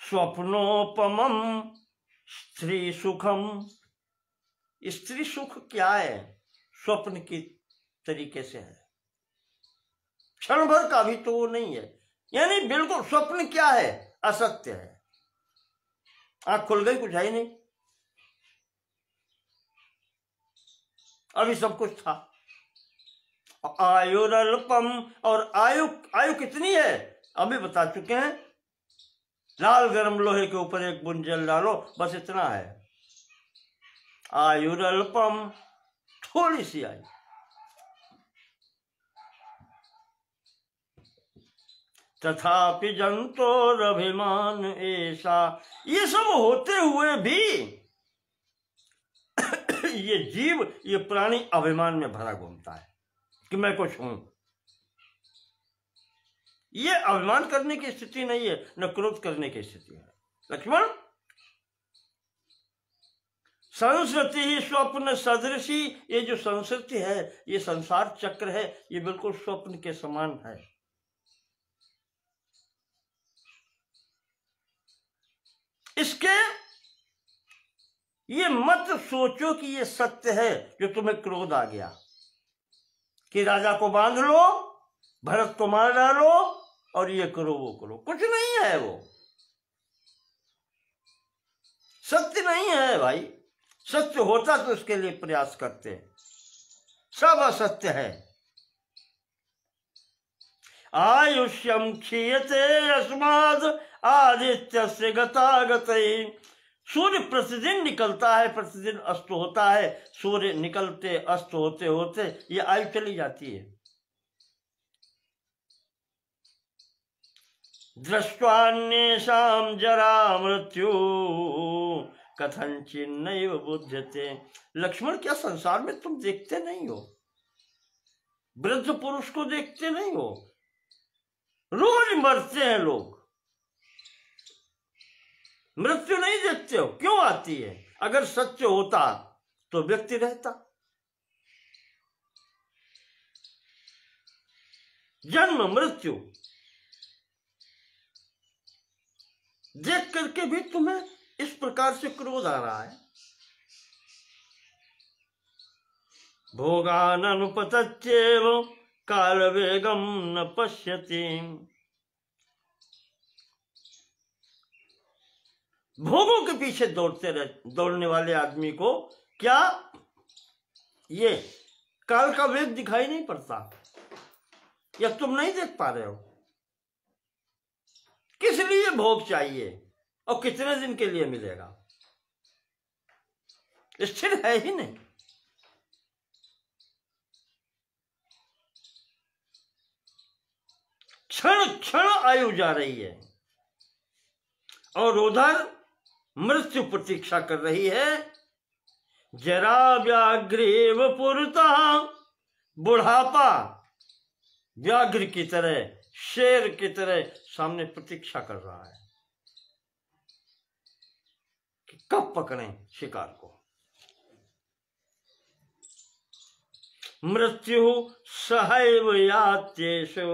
स्वप्नोपमम स्त्री सुखम, स्त्री सुख क्या है? स्वप्न की तरीके से है, क्षण भर का भी तो वो नहीं है, यानी बिल्कुल स्वप्न क्या है? असत्य है। आंख खुल गई, कुछ है ही नहीं, अभी सब कुछ था। आयुरल्पम, और आयु कितनी है अभी बता चुके हैं, लाल गरम लोहे के ऊपर एक बूंद जल डालो, बस इतना है। आयुरल्पम, थोड़ी सी आयु। तथापि जंतोरभिमान ऐसा, ये सब होते हुए भी ये जीव, ये प्राणी अभिमान में भरा घूमता है कि मैं कुछ हूं। ये अभिमान करने की स्थिति नहीं है, न क्रोध करने की स्थिति है। लक्ष्मण, संस्कृति ही स्वप्न सदृशी, ये जो संस्कृति है, ये संसार चक्र है, ये बिल्कुल स्वप्न के समान है। इसके ये मत सोचो कि ये सत्य है, जो तुम्हें क्रोध आ गया कि राजा को बांध लो, भरत को मार डालो और ये करो वो करो, कुछ नहीं है, वो सत्य नहीं है भाई। सत्य होता तो उसके लिए प्रयास करते, सब असत्य है। आयुष्यम क्षीयते अस्माद आदित्य से गतागतई, सूर्य प्रतिदिन निकलता है, प्रतिदिन अस्त होता है, सूर्य निकलते अस्त होते होते ये आयु चली जाती है। दृष्ट्वान्येषां जरा मृत्यु कथंचिन्नैव बुध्यते। लक्ष्मण, क्या संसार में तुम देखते नहीं हो? वृद्ध पुरुष को देखते नहीं हो? रोज मरते हैं लोग, मृत्यु नहीं देखते हो, क्यों आती है? अगर सत्य होता तो व्यक्ति रहता। जन्म मृत्यु देख करके भी तुम्हें इस प्रकार से क्रोध आ रहा है। भोगाननुपतत्येव काल वेगम न पश्यति। भोगों के पीछे दौड़ने वाले आदमी को क्या ये काल का वेग दिखाई नहीं पड़ता? या तुम नहीं देख पा रहे हो? किस लिए भोग चाहिए और कितने दिन के लिए मिलेगा? स्थिर है ही नहीं। क्षण क्षण आयु जा रही है और उधर मृत्यु प्रतीक्षा कर रही है। जरा व्याघ्रेव पुरतः, बुढ़ापा व्याघ्र की तरह, शेर की तरह सामने प्रतीक्षा कर रहा है कि कब पकड़ें शिकार को। मृत्यु सहैव यात्येषु,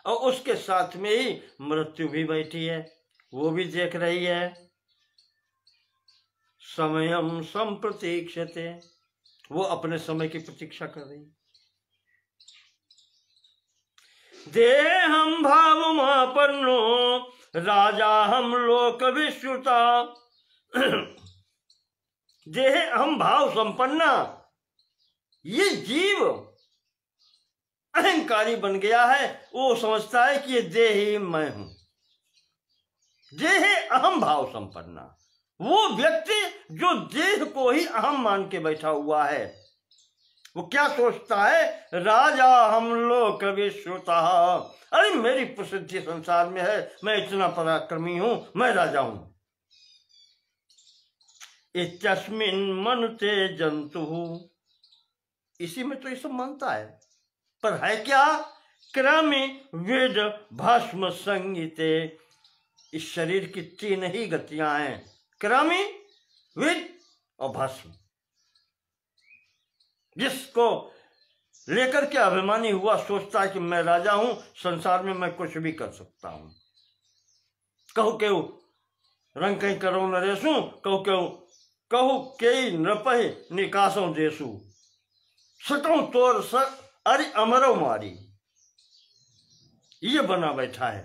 और उसके साथ में ही मृत्यु भी बैठी है, वो भी देख रही है। समयम संप्रतीक्षते, वो अपने समय की प्रतीक्षा कर रही। देहम भावमापन्नो राजा हम लोक विश्रुता। देह हम भाव संपन्ना, ये जीव अहंकारी बन गया है। वो समझता है कि ये देह ही मैं हूं। देह अहम भाव संपन्ना, वो व्यक्ति जो देह को ही अहम मान के बैठा हुआ है, वो क्या सोचता है? राजा हम लोक विश्रुता, अरे मेरी प्रसिद्धि संसार में है, मैं इतना पराक्रमी हूं, मैं राजा हूं। इत्यस्मिन् मनुते जंतु, इसी में तो ये सब मानता है, पर है क्या? क्रमि वेद भस्म संगीते। इस शरीर की तीन ही गतियां हैं, क्रमि, वेद और भस्म। जिसको लेकर के अभिमानी हुआ सोचता है कि मैं राजा हूं, संसार में मैं कुछ भी कर सकता हूं। कहू के रंग कहीं करो नरेशू, कहू के नृपहि निकासों देशु, सटों तोर सर अरे अमरो मारी, ये बना बैठा है।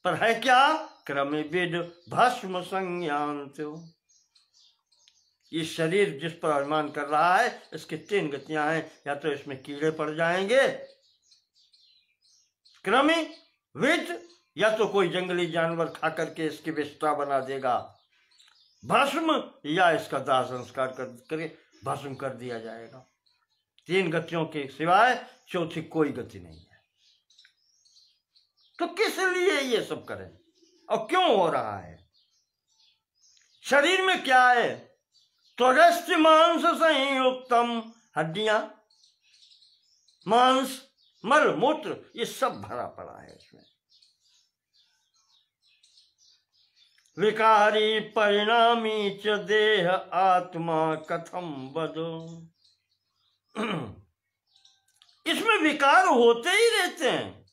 पर है क्या? क्रमे विद भस्म संज्ञान्तो। ये शरीर जिस पर अभिमान कर रहा है, इसकी तीन गतियां हैं, या तो इसमें कीड़े पड़ जाएंगे क्रमे विद, या तो कोई जंगली जानवर खा करके इसकी विष्ठा बना देगा, भस्म, या इसका दाह संस्कार करके भस्म कर दिया जाएगा। तीन गतियों के सिवाय चौथी कोई गति नहीं है। तो किस लिए ये सब करें और क्यों हो रहा है? शरीर में क्या है? त्वरस्ति मांस संयुक्तम, हड्डियां, मांस, मल मूत्र, ये सब भरा पड़ा है इसमें। विकारी परिणामी च देह आत्मा कथम वदो। इसमें विकार होते ही रहते हैं।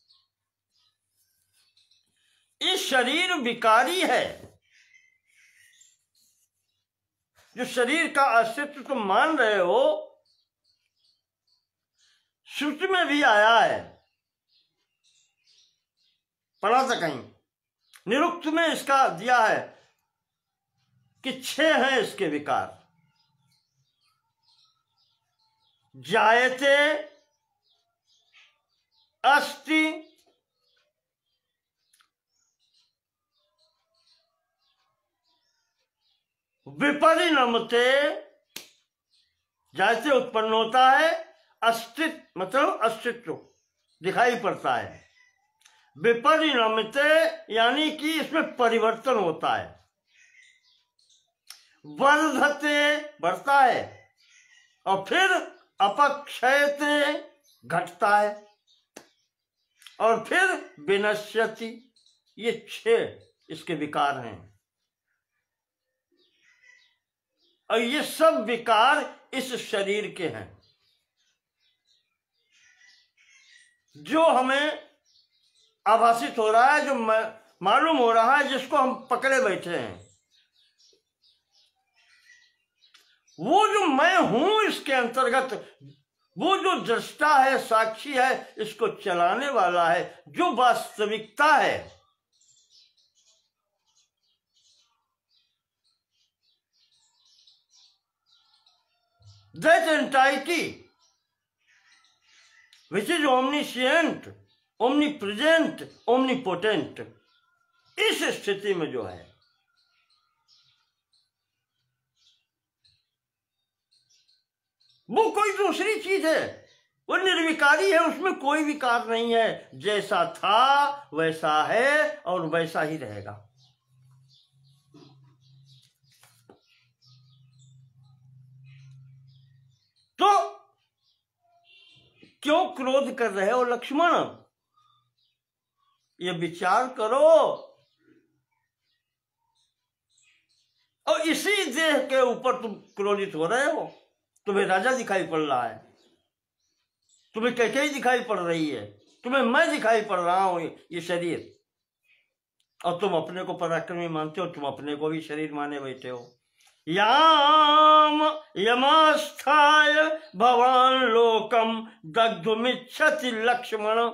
ये शरीर विकारी है। जो शरीर का अस्तित्व तुम मान रहे हो, श्रुति में भी आया है, पढ़ा था कहीं, निरुक्त में इसका दिया है कि 6 हैं इसके विकार। जायते, अस्ति, विपरिणमते, जायते उत्पन्न होता है, अस्तित्व मतलब अस्तित्व दिखाई पड़ता है, विपरिणमते यानी कि इसमें परिवर्तन होता है, वर्धते बढ़ता है, और फिर अपक्षयते घटता है, और फिर विनश्यति। ये 6 इसके विकार हैं। और ये सब विकार इस शरीर के हैं, जो हमें आभासित हो रहा है, जो मालूम हो रहा है, जिसको हम पकड़े बैठे हैं। वो जो मैं हूं इसके अंतर्गत, वो जो दृष्टा है, साक्षी है, इसको चलाने वाला है, जो वास्तविकता है, that entity which is omniscient, omnipresent, omnipotent, इस स्थिति में जो है, वो कोई दूसरी चीज है, वो निर्विकारी है, उसमें कोई विकार नहीं है। जैसा था वैसा है और वैसा ही रहेगा। तो क्यों क्रोध कर रहे हो लक्ष्मण? ये विचार करो। और इसी देह के ऊपर तुम क्रोधित हो रहे हो। तुम्हें राजा दिखाई पड़ रहा है, तुम्हें कैकेयी दिखाई पड़ रही है, तुम्हें मैं दिखाई पड़ रहा हूं, ये शरीर, और तुम अपने को पराक्रमी मानते हो, तुम अपने को भी शरीर माने बैठे हो। याम यमास्थाय भवान लोकम दग्धुमिच्छति लक्ष्मण,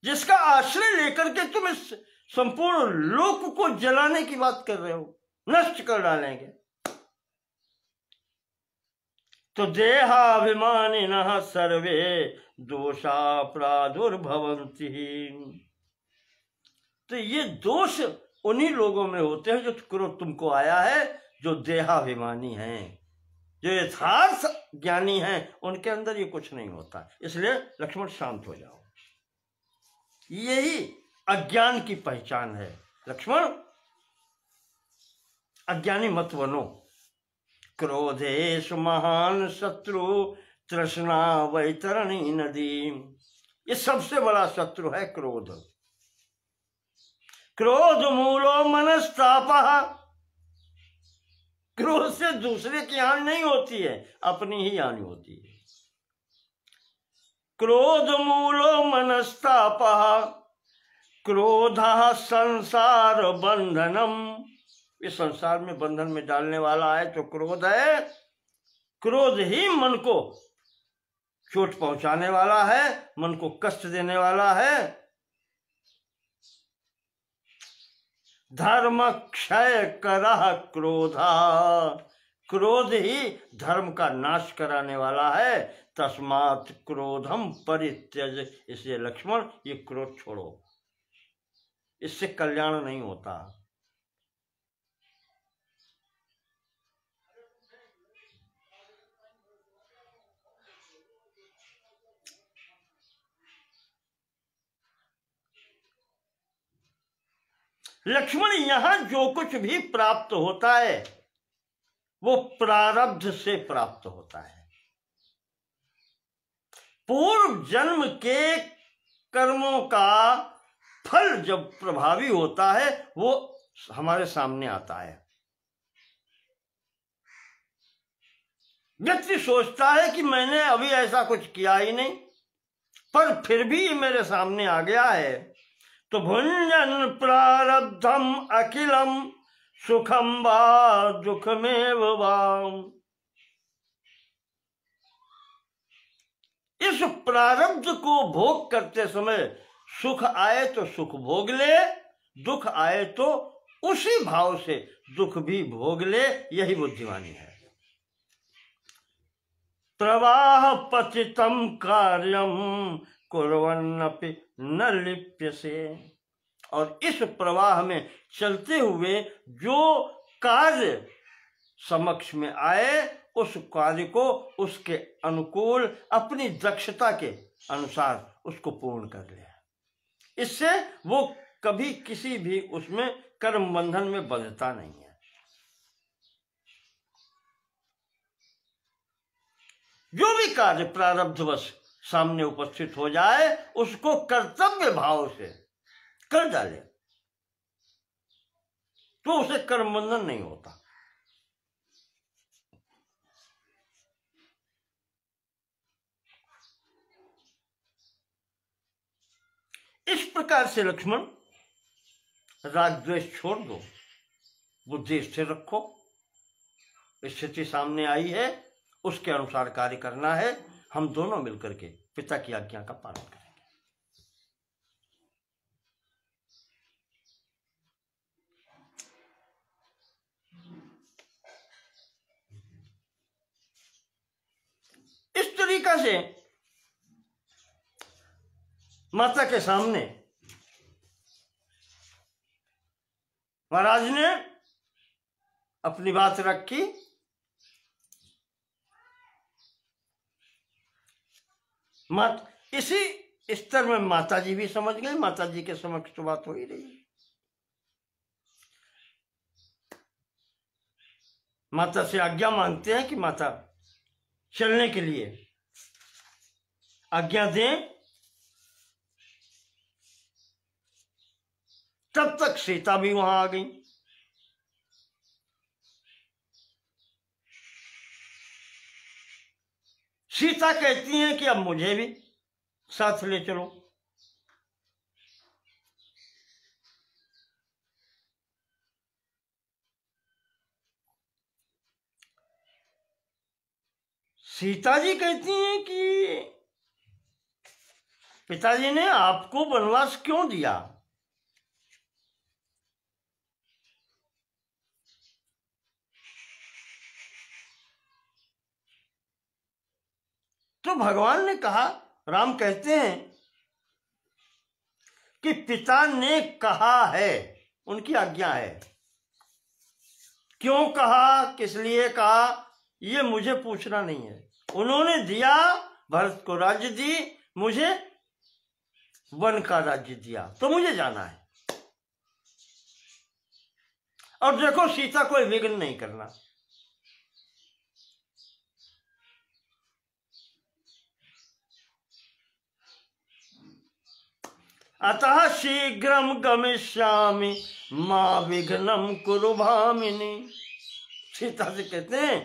जिसका आश्रय लेकर के तुम इस संपूर्ण लोक को जलाने की बात कर रहे हो, नष्ट कर डालेंगे। तो देहाभिमानिनः सर्वे दोषा प्रादुर्भवन्ति। तो ये दोष उन्हीं लोगों में होते हैं जो क्रोध तुमको आया है, जो देहाभिमानी हैं, जो यथार्थ ज्ञानी हैं, उनके अंदर ये कुछ नहीं होता। इसलिए लक्ष्मण शांत हो जाओ, यही अज्ञान की पहचान है। लक्ष्मण अज्ञानी मत बनो। क्रोधेश महान शत्रु तृष्णा वैतरणी नदी, ये सबसे बड़ा शत्रु है क्रोध। क्रोध मूलो मनस्तापः, क्रोध से दूसरे की हानि नहीं होती है, अपनी ही हानि होती है। क्रोध मूलो मनस्तापः क्रोधः संसार बंधनम, इस संसार में बंधन में डालने वाला है तो क्रोध है। क्रोध ही मन को चोट पहुंचाने वाला है, मन को कष्ट देने वाला है। धर्म क्षय करह क्रोधा, क्रोध ही धर्म का नाश कराने वाला है। तस्मात् क्रोधम परित्यज, इसलिए लक्ष्मण ये क्रोध छोड़ो, इससे कल्याण नहीं होता। लक्ष्मण यहां जो कुछ भी प्राप्त होता है वो प्रारब्ध से प्राप्त होता है। पूर्व जन्म के कर्मों का फल जब प्रभावी होता है वो हमारे सामने आता है। व्यक्ति सोचता है कि मैंने अभी ऐसा कुछ किया ही नहीं, पर फिर भी मेरे सामने आ गया है। तो भुंजन प्रारब्धम अखिलम सुखम वा दुखमेव वा, इस प्रारब्ध को भोग करते समय सुख आए तो सुख भोग ले, दुख आए तो उसी भाव से दुख भी भोग ले, यही बुद्धिमानी है। प्रवाह पतितम कार्यम कुर्वन्नपि न लिप्यसे, और इस प्रवाह में चलते हुए जो कार्य समक्ष में आए उस कार्य को उसके अनुकूल अपनी दक्षता के अनुसार उसको पूर्ण कर ले। इससे वो कभी किसी भी उसमें कर्म बंधन में बंधता नहीं है। जो भी कार्य प्रारब्धवश सामने उपस्थित हो जाए उसको कर्तव्य भाव से कर डाले तो उसे कर्म बंधन नहीं होता। इस प्रकार से लक्ष्मण राग द्वेष छोड़ दो, बुद्धि स्थिर रखो। स्थिति सामने आई है, उसके अनुसार कार्य करना है। हम दोनों मिलकर के पिता की आज्ञा का पालन करेंगे। इस तरीका से माता के सामने महाराज ने अपनी बात रखी। इसी स्तर में माता जी भी समझ गए। माता जी के समक्ष तो बात हो ही रही। माता से आज्ञा मांगते हैं कि माता चलने के लिए आज्ञा दें। तब तक सीता भी वहां आ गई। सीता कहती हैं कि अब मुझे भी साथ ले चलो। सीता जी कहती हैं कि पिताजी ने आपको वनवास क्यों दिया? तो भगवान ने कहा, राम कहते हैं कि पिता ने कहा है, उनकी आज्ञा है। क्यों कहा, किस लिए कहा, ये मुझे पूछना नहीं है। उन्होंने दिया, भरत को राज्य दी, मुझे वन का राज्य दिया, तो मुझे जाना है। और देखो, सीता कोई विघ्न नहीं करना। अतः शीघ्रम गमिष्यामि मां विघ्नम कुरु भामिनी। सीता से कहते हैं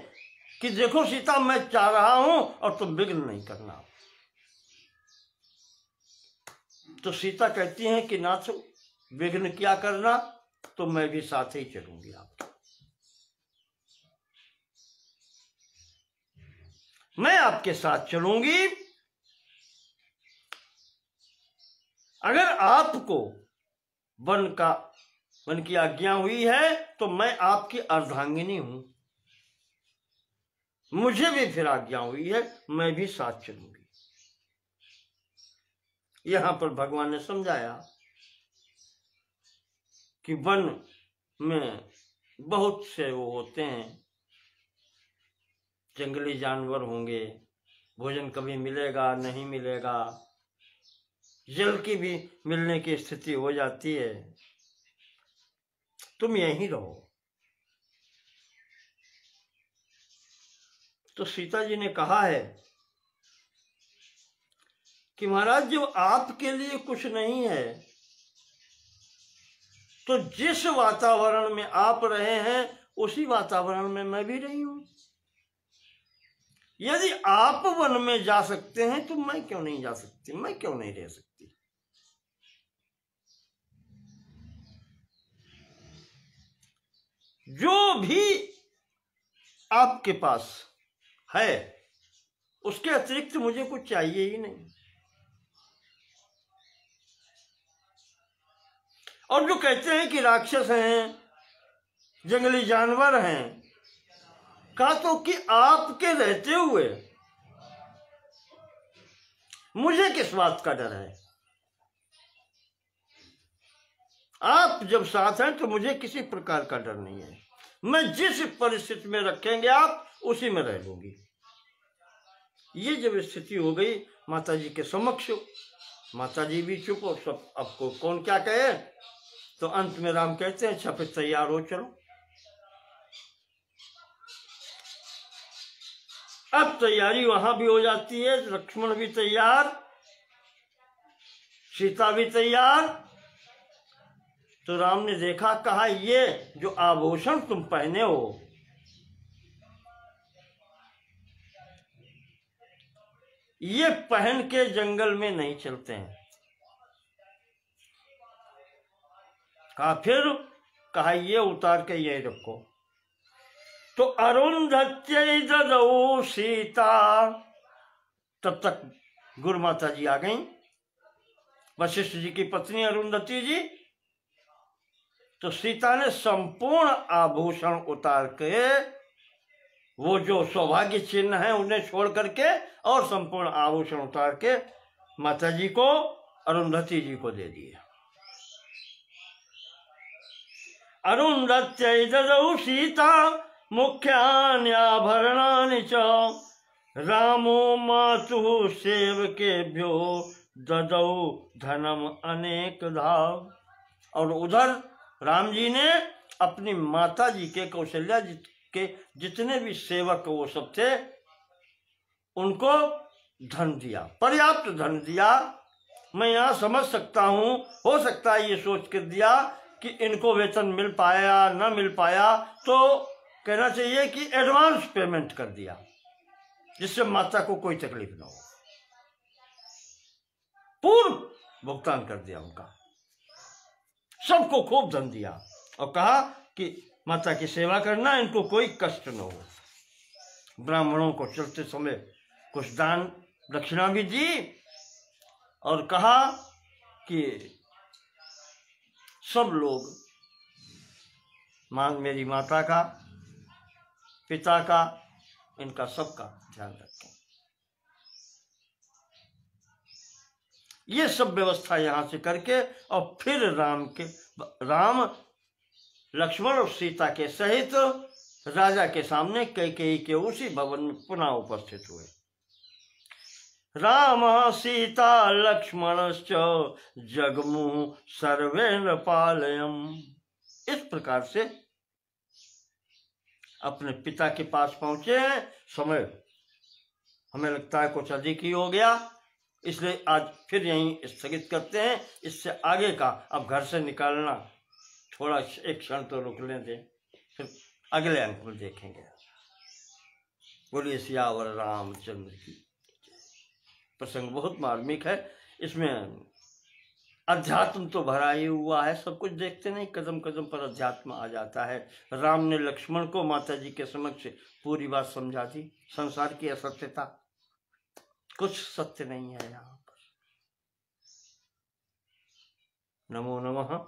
कि देखो सीता, मैं चाह रहा हूं और तुम विघ्न नहीं करना। तो सीता कहती हैं कि नाथ, विघ्न क्या करना, तो मैं भी साथ ही चलूंगी आपके। मैं आपके साथ चलूंगी। अगर आपको वन की आज्ञा हुई है तो मैं आपकी अर्धांगिनी हूं। मुझे भी फिर आज्ञा हुई है, मैं भी साथ चलूंगी। यहां पर भगवान ने समझाया कि वन में बहुत से वो होते हैं, जंगली जानवर होंगे, भोजन कभी मिलेगा नहीं मिलेगा, जल की भी मिलने की स्थिति हो जाती है। तुम यहीं रहो। तो सीता जी ने कहा है कि महाराज, जब आपके लिए कुछ नहीं है तो जिस वातावरण में आप रहे हैं उसी वातावरण में मैं भी रही हूं। यदि आप वन में जा सकते हैं तो मैं क्यों नहीं जा सकती, मैं क्यों नहीं रह सकती। जो भी आपके पास है उसके अतिरिक्त मुझे कुछ चाहिए ही नहीं। और जो कहते हैं कि राक्षस हैं, जंगली जानवर हैं, कहा तो कि आपके रहते हुए मुझे किस बात का डर है। आप जब साथ हैं तो मुझे किसी प्रकार का डर नहीं है। मैं जिस परिस्थिति में रखेंगे आप, उसी में रह लूंगी। ये जब स्थिति हो गई माता जी के समक्ष, माता जी भी चुप और सब, आपको कौन क्या कहे। तो अंत में राम कहते हैं, अच्छा फिर तैयार हो, चलो। अब तैयारी वहां भी हो जाती है, लक्ष्मण भी तैयार, सीता भी तैयार। तो राम ने देखा, कहा ये जो आभूषण तुम पहने हो, ये पहन के जंगल में नहीं चलते हैं। कहा फिर, कहा ये उतार के यही रखो। तो अरुंधत्यै ददौ सीता, तब तक गुरु माता जी आ गई, वशिष्ठ जी की पत्नी अरुंधति जी। तो सीता ने संपूर्ण आभूषण उतार के, वो जो सौभाग्य चिन्ह है उन्हें छोड़ करके, और संपूर्ण आभूषण उतार के माता जी को, अरुंधति जी को दे दिए। अरुंधत्यै ददौ सीता मुख्यान्याभरणानि च, रामो मातुः सेवकेभ्यो ददौ धनम अनेकधा। और उधर राम जी ने अपनी माता जी के, कौशल्या जी के जितने भी सेवक वो सब थे, उनको धन दिया, पर्याप्त धन दिया। मैं यहाँ समझ सकता हूँ, हो सकता है ये सोच कर दिया कि इनको वेतन मिल पाया न मिल पाया, तो कहना चाहिए कि एडवांस पेमेंट कर दिया, जिससे माता को कोई तकलीफ ना हो। पूर्व भुगतान कर दिया उनका, सबको खूब धन दिया, और कहा कि माता की सेवा करना, इनको कोई कष्ट न हो। ब्राह्मणों को चलते समय कुछ दान दक्षिणा भी दी, और कहा कि सब लोग मेरी माता का, पिता का, इनका सबका ध्यान रखें। ये सब व्यवस्था यहाँ से करके, और फिर राम लक्ष्मण और सीता के सहित राजा के सामने कैकेयी के उसी भवन में पुनः उपस्थित हुए। राम सीता लक्ष्मणश्च जगमुः सर्वेण पालयम्। इस प्रकार से अपने पिता के पास पहुंचे हैं। समय हमें लगता है कुछ अधिक ही हो गया, इसलिए आज फिर यहीं स्थगित करते हैं। इससे आगे का अब घर से निकालना थोड़ा एक क्षण तो रुक लेते, फिर अगले अंक में देखेंगे। बोलिए सियावर रामचंद्र की। प्रसंग बहुत मार्मिक है, इसमें अध्यात्म तो भरा ही हुआ है। सब कुछ देखते नहीं, कदम कदम पर अध्यात्म आ जाता है। राम ने लक्ष्मण को माता जी के समक्ष पूरी बात समझा दी, संसार की असत्यता, कुछ सत्य नहीं है यहाँ पर। नमो नमः।